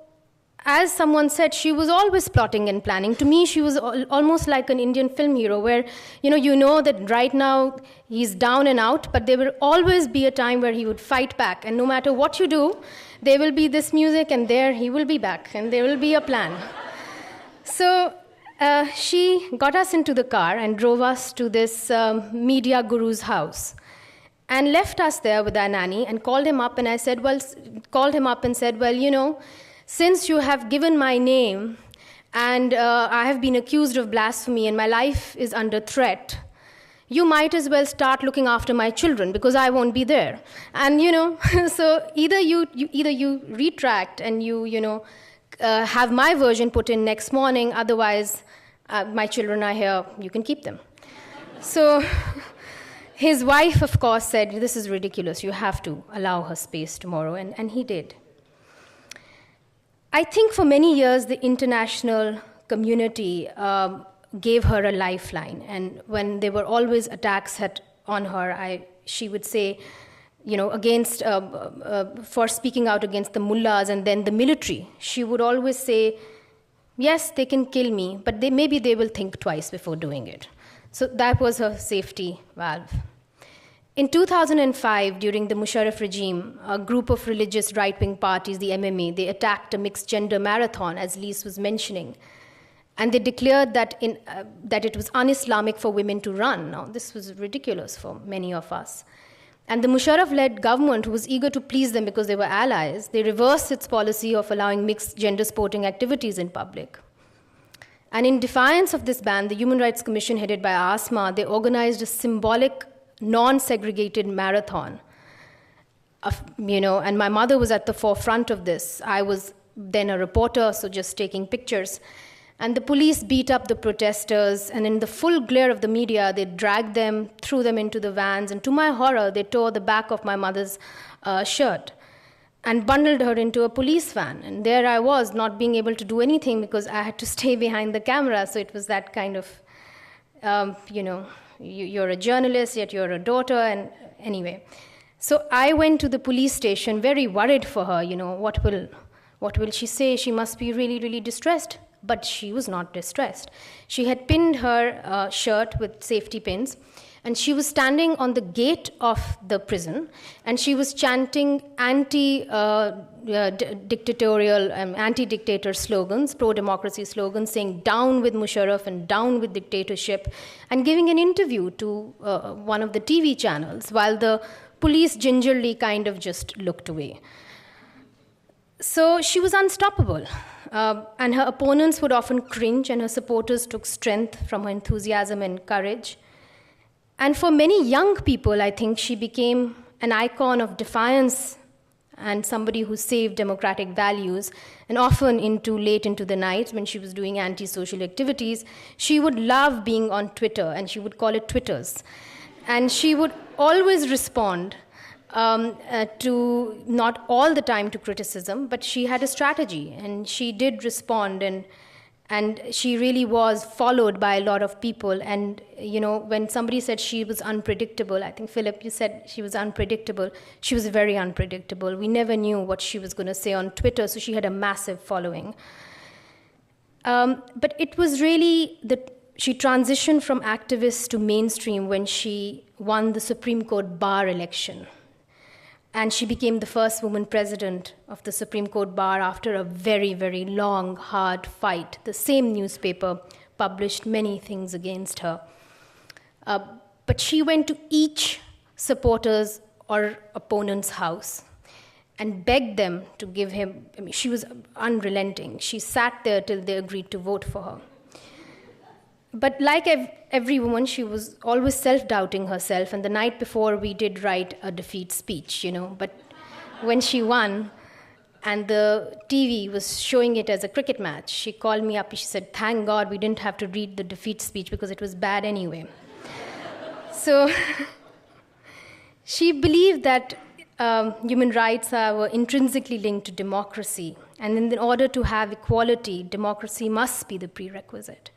as someone said, she was always plotting and planning. To me, she was almost like an Indian film hero where, you know that right now he's down and out, but there will always be a time where he would fight back. And no matter what you do, there will be this music, and there he will be back, and there will be a plan. So she got us into the car and drove us to this media guru's house and left us there with our nanny and called him up. And I said, since you have given my name and I have been accused of blasphemy and my life is under threat, you might as well start looking after my children because I won't be there. And, so either you retract and you have my version put in next morning, otherwise my children are here, you can keep them. So his wife, of course, said, this is ridiculous, you have to allow her space tomorrow, and he did. I think for many years the international community gave her a lifeline, and when there were always attacks on her, she would say, against for speaking out against the mullahs and then the military, she would always say, yes, they can kill me, but maybe they will think twice before doing it. So that was her safety valve. In 2005, during the Musharraf regime, a group of religious right-wing parties, the MMA, they attacked a mixed-gender marathon, as Lyse was mentioning. And they declared that it was un-Islamic for women to run. Now, this was ridiculous for many of us. And the Musharraf-led government, who was eager to please them because they were allies, they reversed its policy of allowing mixed-gender sporting activities in public. And in defiance of this ban, the Human Rights Commission, headed by Asma, they organized a symbolic, non-segregated marathon. And my mother was at the forefront of this. I was then a reporter, so just taking pictures. And the police beat up the protesters, and in the full glare of the media, they dragged them, threw them into the vans, and to my horror, they tore the back of my mother's shirt and bundled her into a police van. And there I was, not being able to do anything because I had to stay behind the camera, so it was that kind of, you're a journalist, yet you're a daughter, and anyway. So I went to the police station, very worried for her, what will she say? She must be really, really distressed. But she was not distressed. She had pinned her shirt with safety pins, and she was standing on the gate of the prison, and she was chanting anti-dictatorial, anti-dictator slogans, pro-democracy slogans, saying down with Musharraf and down with dictatorship, and giving an interview to one of the TV channels, while the police gingerly kind of just looked away. So she was unstoppable. And her opponents would often cringe, and her supporters took strength from her enthusiasm and courage. And for many young people, I think she became an icon of defiance and somebody who saved democratic values. And often late into the night, when she was doing anti-social activities, she would love being on Twitter, and she would call it Twitters. And she would always respond to, not all the time to criticism, but she had a strategy, and she did respond, and she really was followed by a lot of people. And, when somebody said she was unpredictable, I think, Philip, you said she was unpredictable. She was very unpredictable. We never knew what she was going to say on Twitter, so she had a massive following. But it was really she transitioned from activist to mainstream when she won the Supreme Court bar election. And she became the first woman president of the Supreme Court bar after a very, very long, hard fight. The same newspaper published many things against her. But she went to each supporter's or opponent's house and begged them to give him, she was unrelenting. She sat there till they agreed to vote for her. But like every woman, she was always self-doubting herself, and the night before we did write a defeat speech, But when she won, and the TV was showing it as a cricket match, she called me up and she said, thank God we didn't have to read the defeat speech because it was bad anyway. So she believed that human rights were intrinsically linked to democracy, and in order to have equality, democracy must be the prerequisite.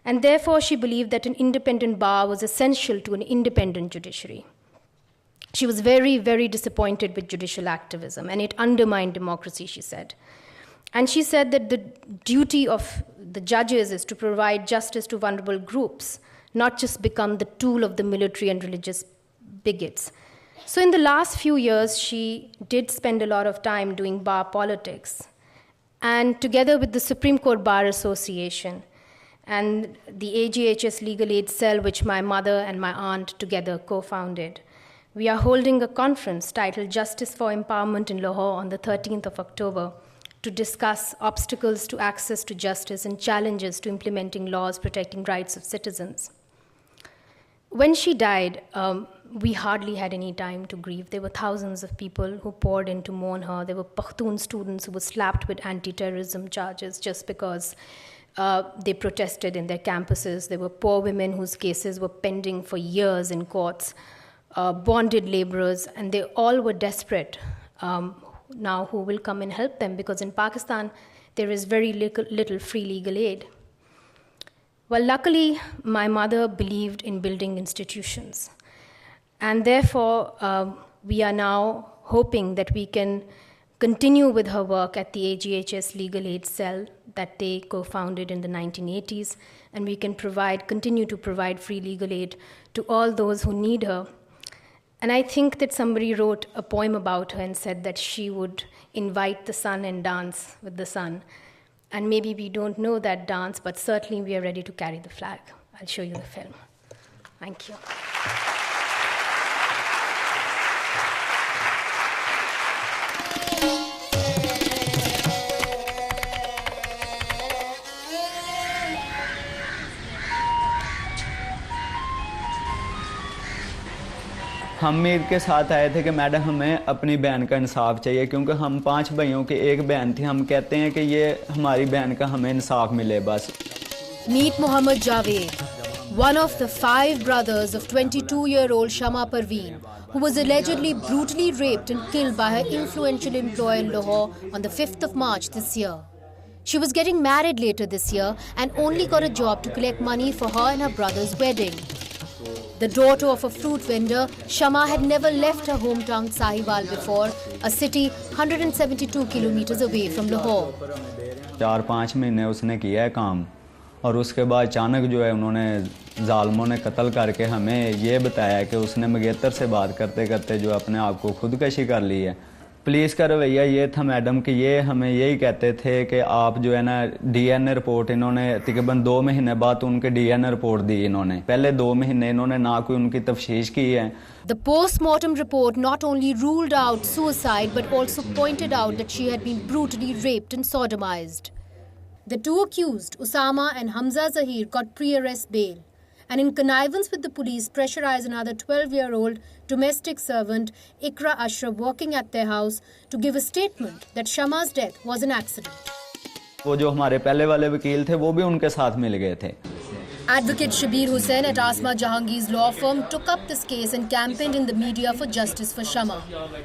And therefore, she believed that an independent bar was essential to an independent judiciary. She was very, very disappointed with judicial activism, and it undermined democracy, she said. And she said that the duty of the judges is to provide justice to vulnerable groups, not just become the tool of the military and religious bigots. So in the last few years, she did spend a lot of time doing bar politics. And together with the Supreme Court Bar Association, and the AGHS Legal Aid Cell, which my mother and my aunt together co-founded, we are holding a conference titled Justice for Empowerment in Lahore on the 13th of October to discuss obstacles to access to justice and challenges to implementing laws protecting rights of citizens. When she died, we hardly had any time to grieve. There were thousands of people who poured in to mourn her. There were Pakhtun students who were slapped with anti-terrorism charges just because they protested in their campuses. There were poor women whose cases were pending for years in courts, bonded laborers, and they all were desperate now who will come and help them, because in Pakistan there is very little free legal aid. Well, luckily, my mother believed in building institutions. And therefore, we are now hoping that we can continue with her work at the AGHS Legal Aid Cell that they co-founded in the 1980s, and we can continue to provide free legal aid to all those who need her. And I think that somebody wrote a poem about her and said that she would invite the sun and dance with the sun. And maybe we don't know that dance, but certainly we are ready to carry the flag. I'll show you the film. Thank you. हम मीर के साथ आए थे कि madam हमें अपनी बहन का इंसाफ चाहिए, क्योंकि हम 5 भाइयों की एक बहन थी. हम कहते हैं कि ये हमारी बहन का हमें इंसाफ मिले बस. Meet Mohammed Javed, one of the 5 brothers of 22-year-old Shama Parveen, who was allegedly brutally raped and killed by her influential employer in Lahore on the 5th of March this year. She was getting married later this year and only got a job to collect money for her and her brother's wedding. The daughter of a fruit vendor, Shama had never left her hometown Sahiwal before, a city 172 kilometers away from Lahore. 4-5 महीने उसने किया है काम, और उसके बाद अचानक जो है उन्होंने जालमों ने कत्ल करके हमें ये बताया कि उसने मंगेतर से बात करते करते जो अपने आप को खुदकशी कर ली है. पुलिस का रवैया ये था मैडम कि ये हमें यही कहते थे कि आप जो है ना डीएनए रिपोर्ट, इन्होंने तकरीबन 2 महीने बाद उनके डीएनए रिपोर्ट दी. इन्होंने पहले 2 महीने इन्होंने ना कोई उनकी तफ्तीश की है. The post-mortem report not only ruled out suicide but also pointed out that she had been brutally raped and sodomized. The 2 accused, Usama and Hamza Zahir, got pre-arrest bail, and in connivance with the police pressurized another 12-year-old domestic servant, Ikra Ashraf, working at their house, to give a statement that Shama's death was an accident. वो जो हमारे पहले वाले वकील थे वो भी उनके साथ मिल गए थे. Advocate Shabir Hussain at Asma Jahangir's law firm took up this case and campaigned in the media for justice for Shama.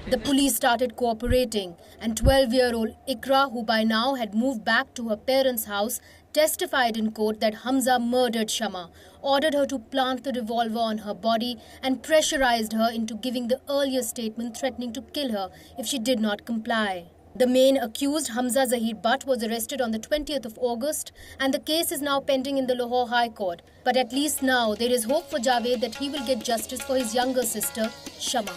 The police started cooperating, and 12-year-old Ikra, who by now had moved back to her parents' house, testified in court that Hamza murdered Shama, ordered her to plant the revolver on her body, and pressurized her into giving the earlier statement threatening to kill her if she did not comply. The main accused, Hamza Zahir Butt, was arrested on the 20th of August, and the case is now pending in the Lahore High Court. But at least now there is hope for Javed that he will get justice for his younger sister, Shama.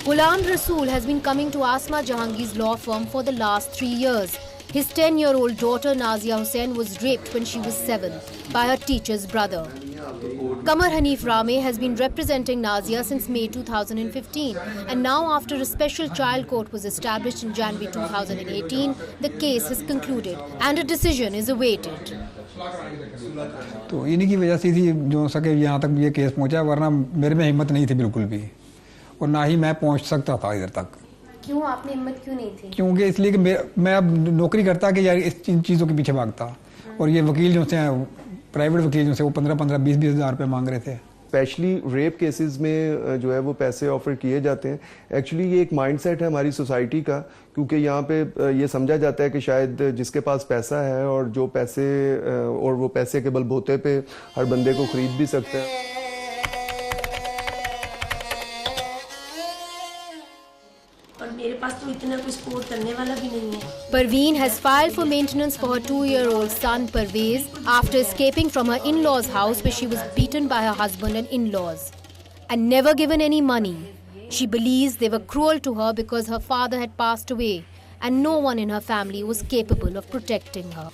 Ghulam Rasool has been coming to Asma Jahangir's law firm for the last 3 years. His 10-year-old daughter Nazia Hussain was raped when she was 7 by her teacher's brother. Qamar Hanif Rame has been representing Nazia since May 2015, and now after a special child court was established in January 2018, the case has concluded and a decision is awaited. तो इन्हीं की वजह से ही जो सके यहाँ तक ये केस पहुँचा, वरना मेरे में हिम्मत नहीं थी बिल्कुल भी, और ना ही मैं पहुँच सकता था इधर तक. क्यों आपने हिम्मत क्यों नहीं थी? क्योंकि इसलिए कि मैं अब नौकरी करता कि यार इन चीज़ों के पीछे भागता, और ये वकील जो से प्राइवेट वकील जो से वो 15-20 हज़ार रुपये मांग रहे थे. स्पेशली रेप केसेस में जो है वो पैसे ऑफर किए जाते हैं. एक्चुअली ये एक माइंडसेट है हमारी सोसाइटी का, क्योंकि यहाँ पे ये समझा जाता है कि शायद जिसके पास पैसा है और जो पैसे और वो पैसे के बलबूते पे हर बंदे को खरीद भी सकता है. Parveen has filed for maintenance for her 2-year-old son Parvez after escaping from her in-laws' house where she was beaten by her husband and in-laws and never given any money. She believes they were cruel to her because her father had passed away and no one in her family was capable of protecting her.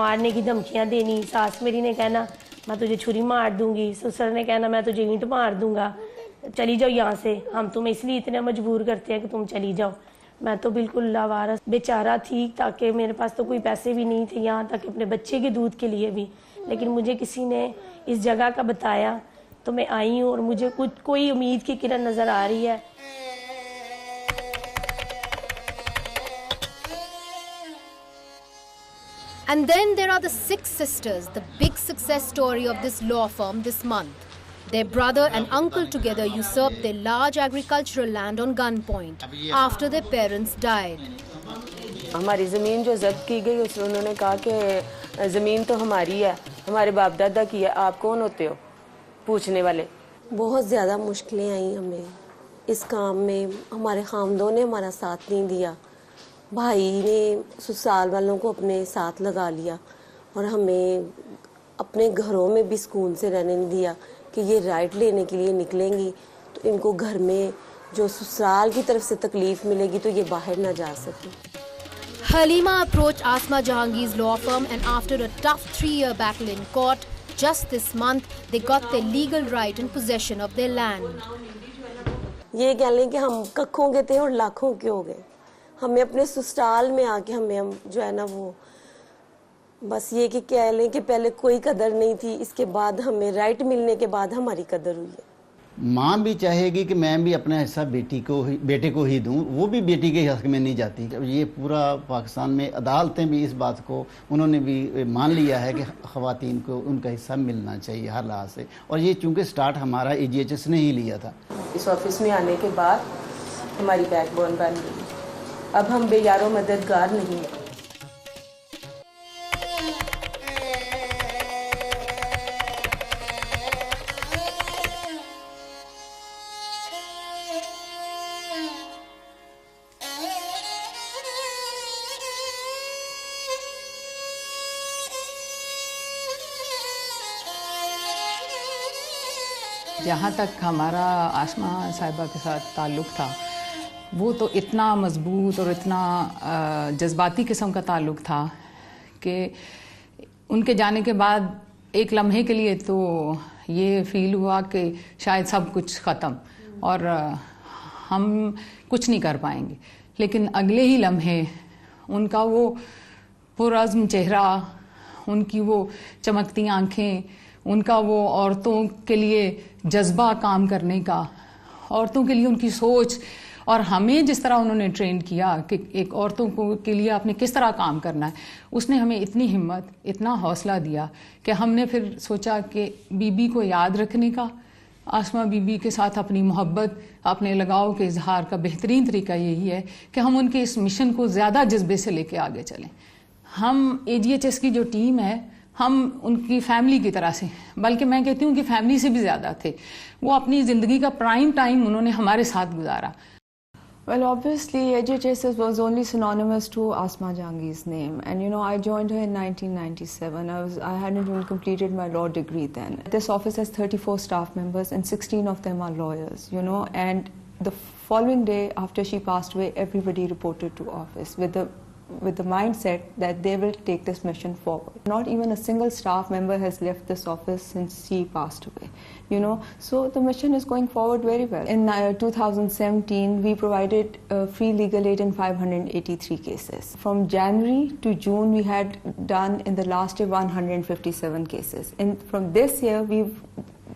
मारने की धमकियां देनी, सास मेरी ने कहना मैं तुझे छुरी मार दूंगी, ससुर ने कहना मैं तुझे ईंट मार दूंगा, चली जाओ यहाँ से, हम तुम्हें इसलिए इतना मजबूर करते हैं कि तुम चली जाओ। मैं तो बिल्कुल लावारस बेचारा थी, ताकि मेरे पास तो कोई पैसे भी नहीं थे यहाँ तक अपने बच्चे के दूध के लिए भी, लेकिन मुझे किसी ने इस जगह का बताया तो मैं आई हूँ और मुझे कोई उम्मीद की किरण नज़र आ रही है। And then there are the 6 sisters, the big success story of this law firm this month. Their brother and uncle together usurped their large agricultural land on gunpoint after their parents died. हमारी ज़मीन जो जब्त की गई, उसमें उन्होंने कहा कि ज़मीन तो हमारी है, हमारे बाप दादा की है, आप कौन होते हो पूछने वाले। बहुत ज़्यादा मुश्किलें आई हमें इस काम में। हमारे खामदों ने हमारा साथ नहीं दिया, भाई ने ससुराल वालों को अपने साथ लगा लिया और हमें अपने घरों में भी सुकून से रहने नहीं दिया कि ये राइट लेने के लिए निकलेंगी तो इनको घर में जो ससुराल की तरफ से तकलीफ मिलेगी तो ये बाहर ना जा सके। Halima approached Asma Jahangir's law firm and after a tough 3-year battle in court, just this month they got their legal right in possession of their land. ये कह लें कि हम कखों के थे और लाखों के हो गए। हमें अपने ससुराल में आके हम जो है ना वो बस ये कि कह लें कि पहले कोई कदर नहीं थी, इसके बाद हमें राइट मिलने के बाद हमारी कदर हुई है। माँ भी चाहेगी कि मैं भी अपना हिस्सा बेटे को ही दूं, वो भी बेटी के हक में नहीं जाती। ये पूरा पाकिस्तान में अदालतें भी इस बात को उन्होंने भी मान लिया है कि ख़वातीन को उनका हिस्सा मिलना चाहिए हर लिहाज से। और ये चूँकि स्टार्ट हमारा AGHS ने ही लिया था। इस ऑफिस में आने के बाद हमारी बैकबोन बन गई। अब हम बेयारो मददगार नहीं हैं। जहाँ तक हमारा आसमा साहिबा के साथ ताल्लुक़ था वो तो इतना मज़बूत और इतना जज्बाती किस्म का ताल्लुक़ था कि उनके जाने के बाद एक लम्हे के लिए तो ये फ़ील हुआ कि शायद सब कुछ ख़त्म और हम कुछ नहीं कर पाएंगे। लेकिन अगले ही लम्हे उनका वो पुरअज़्म चेहरा, उनकी वो चमकती आँखें, उनका वो औरतों के लिए जज्बा काम करने का, औरतों के लिए उनकी सोच और हमें जिस तरह उन्होंने ट्रेन किया कि एक औरतों को के लिए आपने किस तरह काम करना है, उसने हमें इतनी हिम्मत, इतना हौसला दिया कि हमने फिर सोचा कि बीबी को याद रखने का, आसमा बीबी के साथ अपनी मोहब्बत, अपने लगाव के इजहार का बेहतरीन तरीका यही है कि हम उनके इस मिशन को ज़्यादा जज्बे से लेके आगे चलें। हम AGHS की जो टीम है, हम उनकी फैमिली की तरह से, बल्कि मैं कहती हूँ कि फैमिली से भी ज़्यादा थे। वो अपनी ज़िंदगी का प्राइम टाइम उन्होंने हमारे साथ गुजारा। Well, obviously, AGHS was only synonymous to Asma Jahangir's name. And, you know, I joined her in 1997. I hadn't even completed my law degree then. This office has 34 staff members and 16 of them are lawyers, you know. And the following day after she passed away, everybody reported to office with the mindset that they will take this mission forward. Not even a single staff member has left this office since she passed away, you know. So the mission is going forward very well. In 2017, we provided free legal aid in 583 cases. From January to June, we had done in the last year 157 cases. And from this year, we've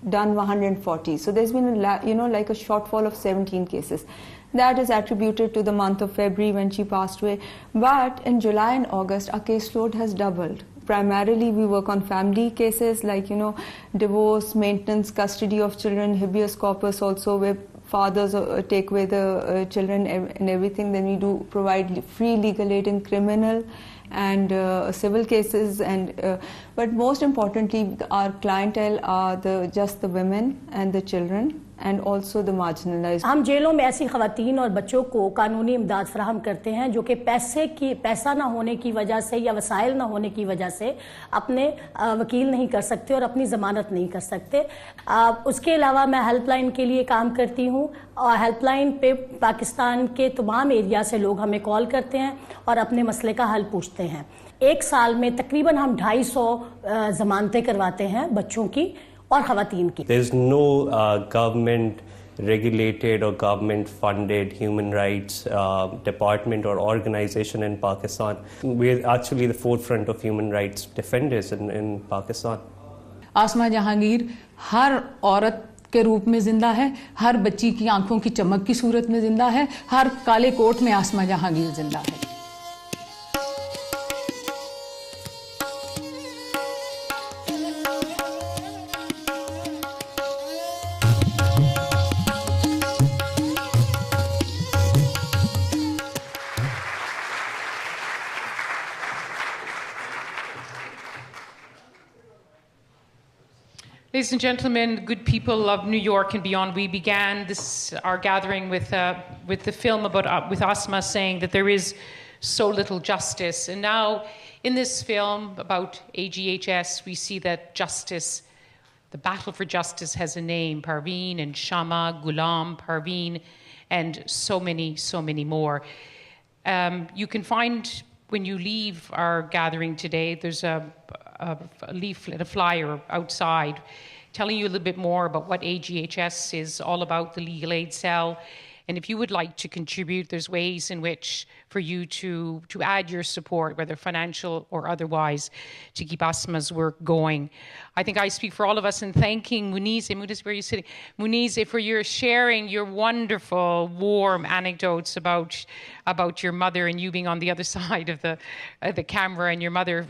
done 140. So there's been like a shortfall of 17 cases. That is attributed to the month of February when she passed away. But in July and August, our caseload has doubled. Primarily, we work on family cases like, you know, divorce, maintenance, custody of children, habeas corpus also, where fathers take away the children and everything. Then we do provide free legal aid in criminal and civil cases. But most importantly, our clientele are just the women and the children. And also the marginalized. हम जेलों में ऐसी ख़वातीन और बच्चों को कानूनी इमदाद फराहम करते हैं जो कि पैसा ना होने की वजह से या वसाइल ना होने की वजह से अपने वकील नहीं कर सकते और अपनी ज़मानत नहीं कर सकते। उसके अलावा मैं हेल्पलाइन के लिए काम करती हूँ और हेल्पलाइन पे पाकिस्तान के तमाम एरिया से लोग हमें कॉल करते हैं और अपने मसले का हल पूछते हैं। एक साल में तकरीबन हम 250 ज़मानतें करवाते हैं बच्चों की और ख़वातीन की। There's no government regulated or government-funded human rights department or organization in Pakistan. We're actually the forefront of human rights defenders in Pakistan. आसमा जहांगीर हर औरत के रूप में जिंदा है, हर बच्ची की आंखों की चमक की सूरत में जिंदा है, हर काले कोट में आसमा जहांगीर जिंदा है. Ladies and gentlemen, good people of New York and beyond, we began our gathering with the film with Asma saying that there is so little justice. And now in this film about AGHS, we see that justice, the battle for justice has a name, Parveen and Shama, Ghulam, Parveen, and so many more. You can find, when you leave our gathering today, there's a leaflet, a flyer outside telling you a little bit more about what AGHS is all about, the Legal Aid Cell. And if you would like to contribute, there's ways in which for you to add your support, whether financial or otherwise, to keep Asma's work going. I think I speak for all of us in thanking Munizae, where are you sitting? Munizae, for your sharing your wonderful, warm anecdotes about your mother and you being on the other side of the camera and your mother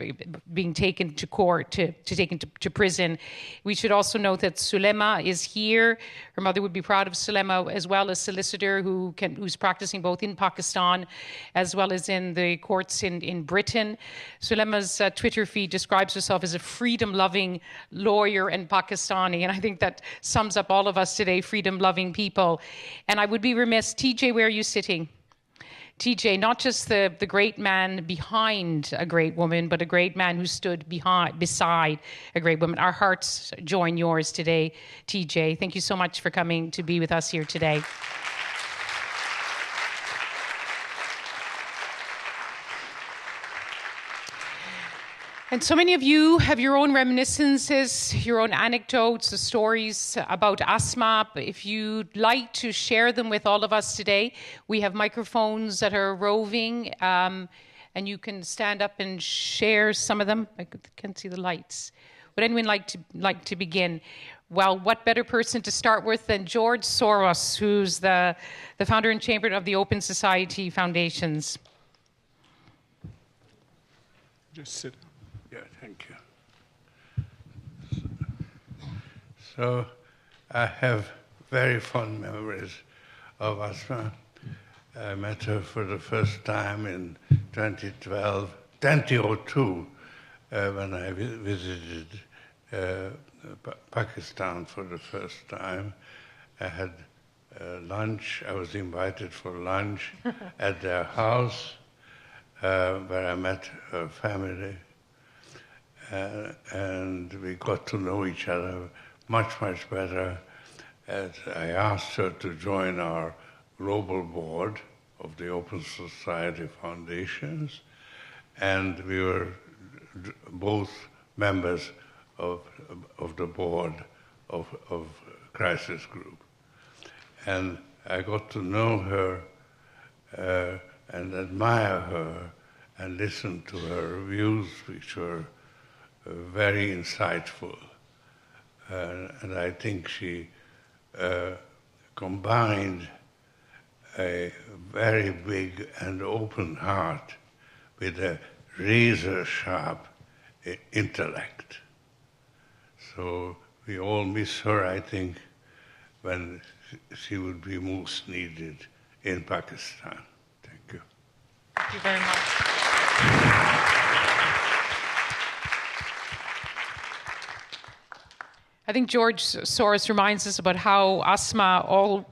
being taken to court, taken to prison. We should also note that Sulema is here. Her mother would be proud of Sulema, as well as solicitor who's practicing both in Pakistan as well as in the courts in Britain. Sulema's Twitter feed describes herself as a freedom-loving lawyer and Pakistani, and I think that sums up all of us today, freedom-loving people. And I would be remiss, TJ, where are you sitting? TJ, not just the great man behind a great woman, but a great man who stood beside a great woman. Our hearts join yours today, TJ. Thank you so much for coming to be with us here today. And so many of you have your own reminiscences, your own anecdotes, the stories about Asma. If you'd like to share them with all of us today, we have microphones that are roving, and you can stand up and share some of them. I can't see the lights. Would anyone like to begin? Well, what better person to start with than George Soros, who's the founder and chairman of the Open Society Foundations. Just sit. Yeah, thank you. So I have very fond memories of Asma. I met her for the first time in 2002, when I visited Pakistan for the first time. I had lunch. I was invited for lunch at their house, where I met her family. And we got to know each other much better as I asked her to join our global board of the Open Society Foundations, and we were both members of the board of Crisis Group. And I got to know her and admire her and listen to her reviews, which were very insightful, and I think she combined a very big and open heart with a razor-sharp intellect. So we all miss her, I think, when she would be most needed in Pakistan. Thank you. Thank you very much. I think George Soros reminds us about how Asma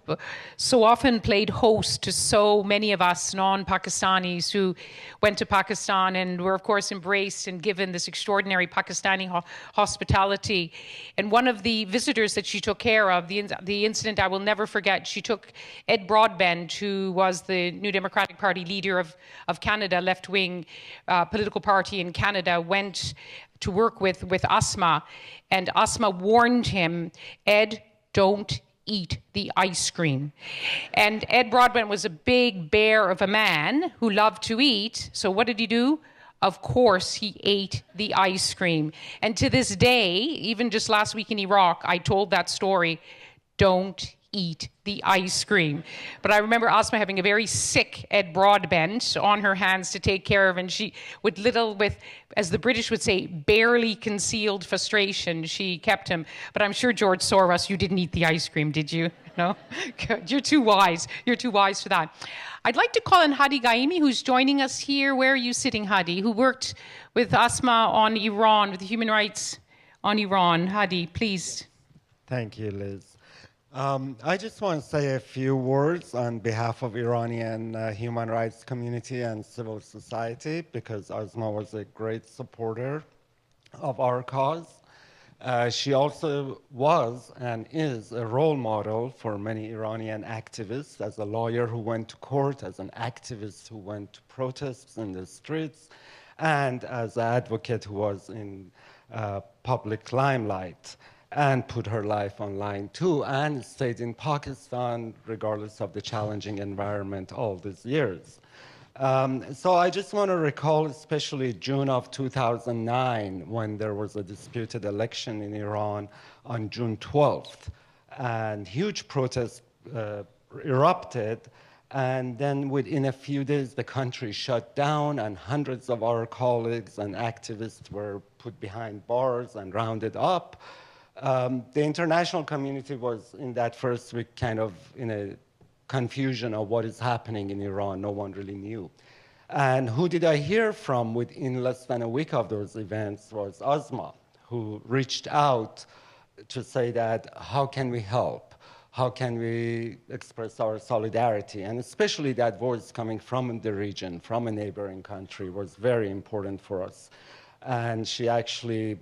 so often played host to so many of us non-Pakistanis who went to Pakistan and were, of course, embraced and given this extraordinary Pakistani hospitality. And one of the visitors that she took care of, the incident I will never forget, she took Ed Broadbent, who was the New Democratic Party leader of Canada, left-wing political party in Canada, went to work with Asma, and Asma warned him, Ed, don't eat the ice cream. And Ed Broadbent was a big bear of a man who loved to eat. So what did he do? Of course, he ate the ice cream. And to this day, even just last week in Iraq, I told that story. Don't eat the ice cream. But I remember Asma having a very sick Ed Broadbent on her hands to take care of, and she, with, as the British would say, barely concealed frustration, she kept him. But I'm sure, George Soros, you didn't eat the ice cream, did you? No? Good. You're too wise. You're too wise for that. I'd like to call in Hadi Gaimi, who's joining us here. Where are you sitting, Hadi? Who worked with Asma on Iran, with the human rights on Iran. Hadi, please. Thank you, Liz. I just want to say a few words on behalf of Iranian human rights community and civil society, because Asma was a great supporter of our cause. She also was and is a role model for many Iranian activists, as a lawyer who went to court, as an activist who went to protests in the streets, and as an advocate who was in public limelight and put her life online too, and stayed in Pakistan regardless of the challenging environment all these years. So I just want to recall especially June of 2009, when there was a disputed election in Iran on June 12th, and huge protests erupted, and then within a few days the country shut down, and hundreds of our colleagues and activists were put behind bars and rounded up. The international community was in that first week kind of in a confusion of what is happening in Iran. No one really knew. And who did I hear from within less than a week of those events was Asma, who reached out to say that, how can we help? How can we express our solidarity? And especially that voice coming from the region, from a neighboring country, was very important for us. And she actually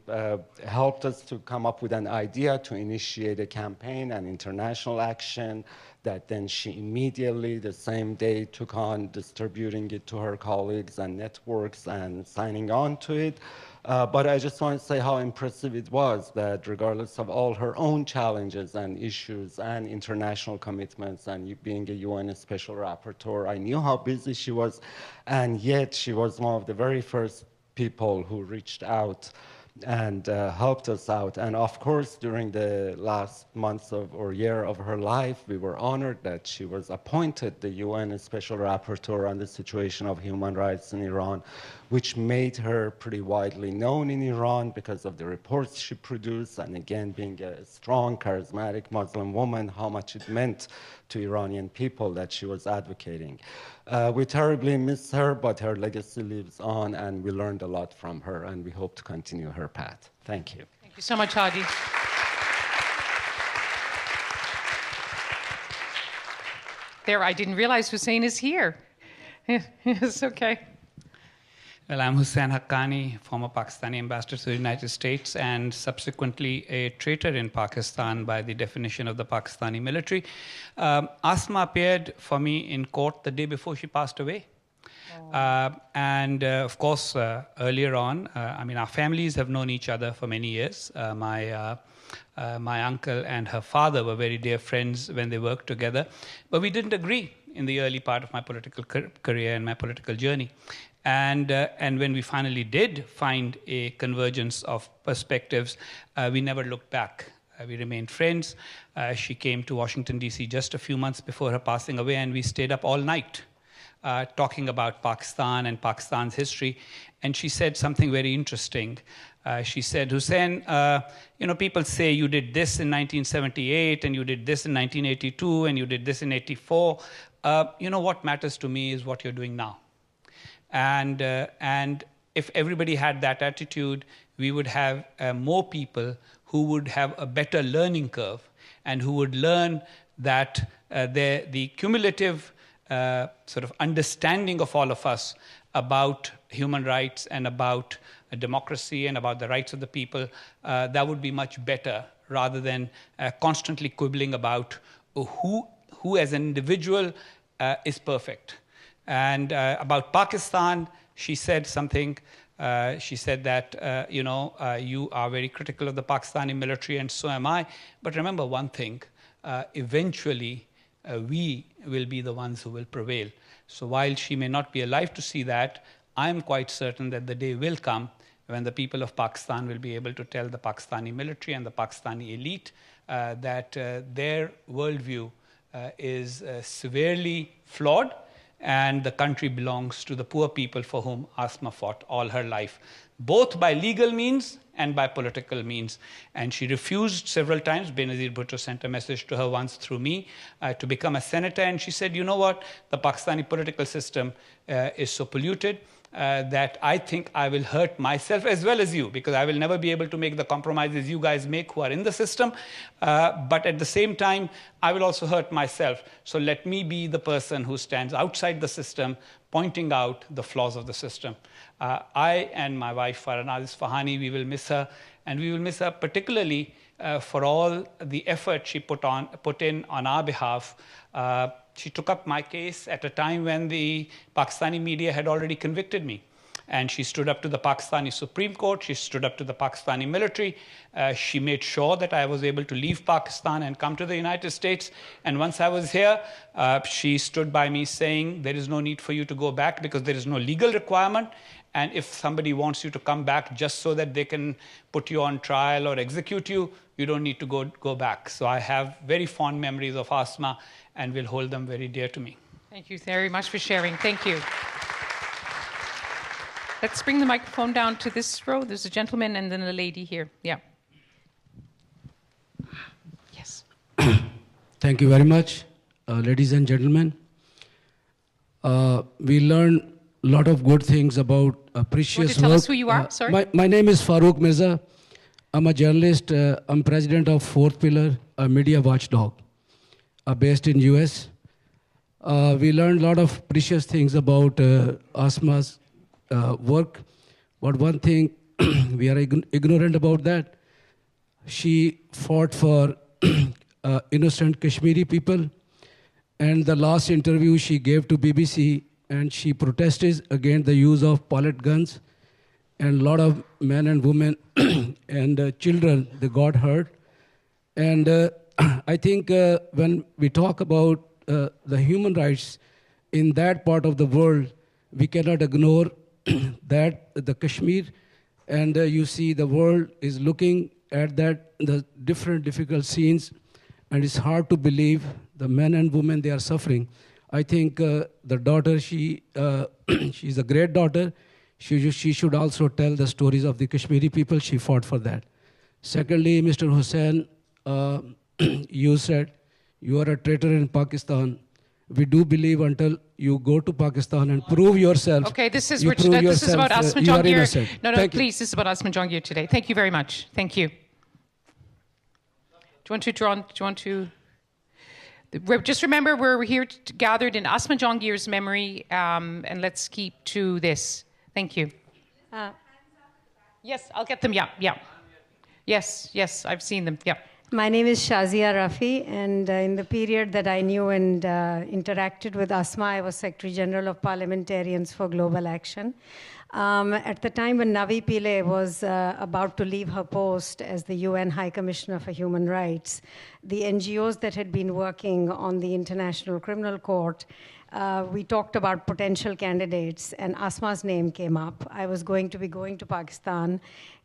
helped us to come up with an idea to initiate a campaign, an international action, that then she immediately, the same day, took on distributing it to her colleagues and networks and signing on to it. But I just want to say how impressive it was that regardless of all her own challenges and issues and international commitments and being a UN Special Rapporteur, I knew how busy she was, and yet she was one of the very first people who reached out and helped us out. And of course, during the last months or year of her life, we were honored that she was appointed the UN Special Rapporteur on the situation of human rights in Iran, which made her pretty widely known in Iran because of the reports she produced, and again, being a strong, charismatic Muslim woman, how much it meant to Iranian people that she was advocating. We terribly miss her, but her legacy lives on, and we learned a lot from her, and we hope to continue her path. Thank you. Thank you so much, Hadi. There, I didn't realize Hussein is here. It's okay. Well, I'm Hussein Haqqani, former Pakistani ambassador to the United States and subsequently a traitor in Pakistan by the definition of the Pakistani military. Asma appeared for me in court the day before she passed away. Of course, earlier on, I mean, our families have known each other for many years. My uncle and her father were very dear friends when they worked together, but we didn't agree in the early part of my political career and my political journey. And when we finally did find a convergence of perspectives, we never looked back. We remained friends. She came to Washington, D.C. just a few months before her passing away, and we stayed up all night talking about Pakistan and Pakistan's history. And she said something very interesting. She said, Hussein, people say you did this in 1978, and you did this in 1982, and you did this in 84. What matters to me is what you're doing now. And if everybody had that attitude, we would have more people who would have a better learning curve and who would learn that the cumulative sort of understanding of all of us about human rights and about democracy and about the rights of the people, that would be much better rather than constantly quibbling about who as an individual is perfect. And about Pakistan, she said something. She said that, you are very critical of the Pakistani military, and so am I. But remember one thing. eventually we will be the ones who will prevail. So while she may not be alive to see that, I am quite certain that the day will come when the people of Pakistan will be able to tell the Pakistani military and the Pakistani elite that their worldview is severely flawed, and the country belongs to the poor people for whom Asma fought all her life, both by legal means and by political means. And she refused several times. Benazir Bhutto sent a message to her once through me to become a senator, and she said, you know what, the Pakistani political system is so polluted that I think I will hurt myself as well as you, because I will never be able to make the compromises you guys make who are in the system. But at the same time, I will also hurt myself. So let me be the person who stands outside the system, pointing out the flaws of the system. I and my wife, Farhan Isfahani, we will miss her, and we will miss her particularly for all the effort she put in on our behalf. She took up my case at a time when the Pakistani media had already convicted me. And she stood up to the Pakistani Supreme Court. She stood up to the Pakistani military. She made sure that I was able to leave Pakistan and come to the United States. And once I was here, she stood by me saying, there is no need for you to go back because there is no legal requirement. And if somebody wants you to come back just so that they can put you on trial or execute you, you don't need to go back. So I have very fond memories of Asma and will hold them very dear to me. Thank you very much for sharing. Thank you. Let's bring the microphone down to this row. There's a gentleman and then a lady here. Yeah. Yes. Thank you very much, ladies and gentlemen. We learned a lot of good things about precious work. Tell us who you are, sorry. My name is Farooq Mirza. I'm a journalist. I'm president of Fourth Pillar, a media watchdog, based in US. We learned a lot of precious things about Asma's work, but one thing we are ignorant about that. She fought for innocent Kashmiri people, and the last interview she gave to BBC, and she protested against the use of pellet guns, and a lot of men and women and children, they got hurt. And I think when we talk about the human rights in that part of the world, we cannot ignore that the Kashmir, and you see the world is looking at that, the different difficult scenes, and it's hard to believe the men and women, they are suffering. I think the daughter, she's a great daughter. She should also tell the stories of the Kashmiri people. She fought for that. Secondly, Mr. Hussain, you said you are a traitor in Pakistan. We do believe until you go to Pakistan and prove yourself. Okay, this is Richard. This is about Asma Jahangir. No, Thank please, this is about Asma Jahangir today. Thank you very much. Thank you. Do you want to? Just remember, we're here gathered in Asma Jahangir's memory, and let's keep to this. Thank you. Yes, I'll get them. Yeah. Yes, I've seen them. Yeah. My name is Shazia Rafi, and in the period that I knew and interacted with Asma, I was Secretary General of Parliamentarians for Global Action. At the time when Navi Pillay was about to leave her post as the UN High Commissioner for Human Rights, the NGOs that had been working on the International Criminal Court, we talked about potential candidates, and Asma's name came up. I was going to be going to Pakistan,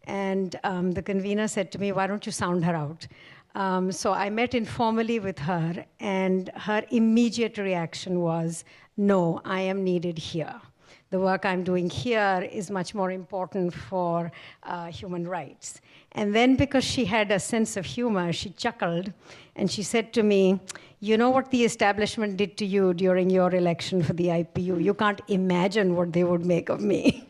and the convener said to me, why don't you sound her out? So I met informally with her, and her immediate reaction was, no, I am needed here. The work I'm doing here is much more important for human rights. And then because she had a sense of humor, she chuckled, and she said to me, you know what the establishment did to you during your election for the IPU? You can't imagine what they would make of me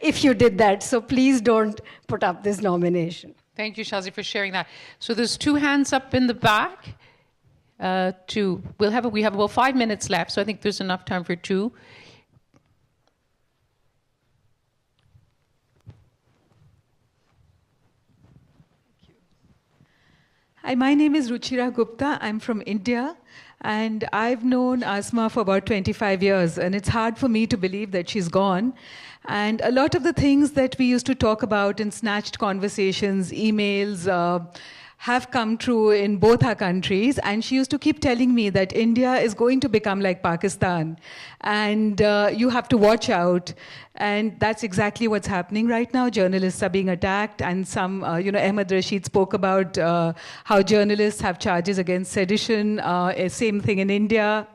if you did that. So please don't put up this nomination. Thank you, Shazi, for sharing that. So there's two hands up in the back. We have about 5 minutes left, so I think there's enough time for two. Hi, my name is Ruchira Gupta. I'm from India, and I've known Asma for about 25 years, and it's hard for me to believe that she's gone. And a lot of the things that we used to talk about in snatched conversations, emails, have come true in both our countries. And she used to keep telling me that India is going to become like Pakistan. And you have to watch out. And that's exactly what's happening right now. Journalists are being attacked. And some, Ahmed Rashid spoke about how journalists have charges against sedition. Same thing in India.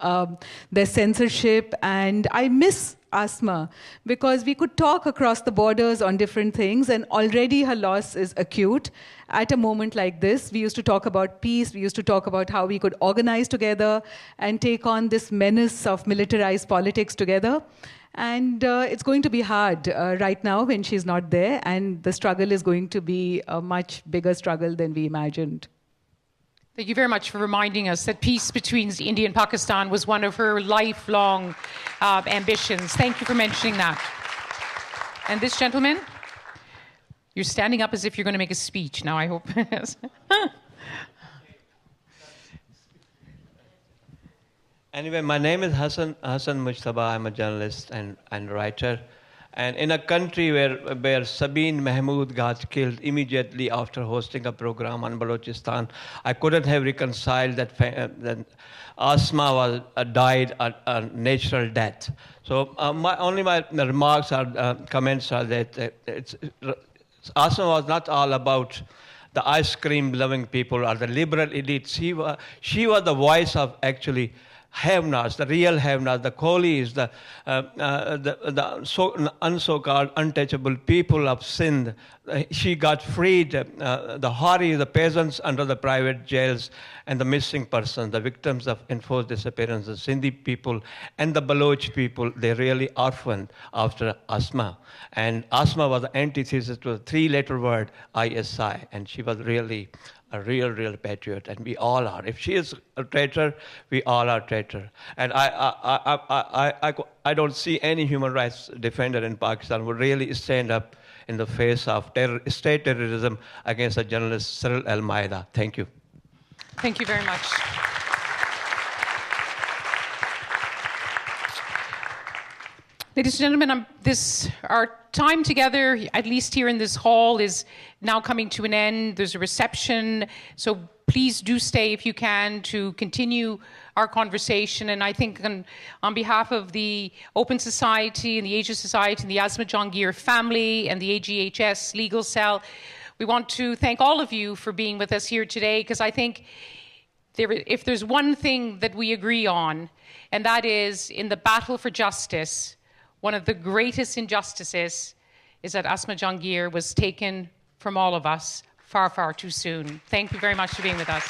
There's censorship. And I miss Asma, because we could talk across the borders on different things, and already her loss is acute. At a moment like this, we used to talk about peace, we used to talk about how we could organize together and take on this menace of militarized politics together. And it's going to be hard right now when she's not there, and the struggle is going to be a much bigger struggle than we imagined. Thank you very much for reminding us that peace between India and Pakistan was one of her lifelong ambitions. Thank you for mentioning that. And this gentleman, you're standing up as if you're going to make a speech now, I hope. Anyway, my name is Hassan Mujtaba. I'm a journalist and writer. And in a country where Sabine Mahmood got killed immediately after hosting a program on Balochistan, I couldn't have reconciled that Asma died a natural death. So my remarks or comments are that Asma was not all about the ice cream loving people or the liberal elite. She was the voice of actually have-nots, the real have-nots, the coolies, the so-called untouchable people of Sindh. She got freed, the Hari, the peasants under the private jails, and the missing persons, the victims of enforced disappearances, Sindhi people and the Baloch people, they really orphaned after Asma. And Asma was the antithesis to the three-letter word ISI, and she was really a real patriot, and we all are. If she is a traitor, we all are traitor. And I don't see any human rights defender in Pakistan who really stand up in the face of state terrorism against the journalist Cyril Al-Maida. Thank you. Thank you very much. Ladies and gentlemen, our time together, at least here in this hall, is now coming to an end. There's a reception, so please do stay if you can to continue our conversation. And I think on behalf of the Open Society and the Asia Society and the Asma Jahangir family and the AGHS Legal Cell, we want to thank all of you for being with us here today, because I think if there's one thing that we agree on, and that is in the battle for justice, one of the greatest injustices is that Asma Jahangir was taken from all of us far, far too soon. Thank you very much for being with us.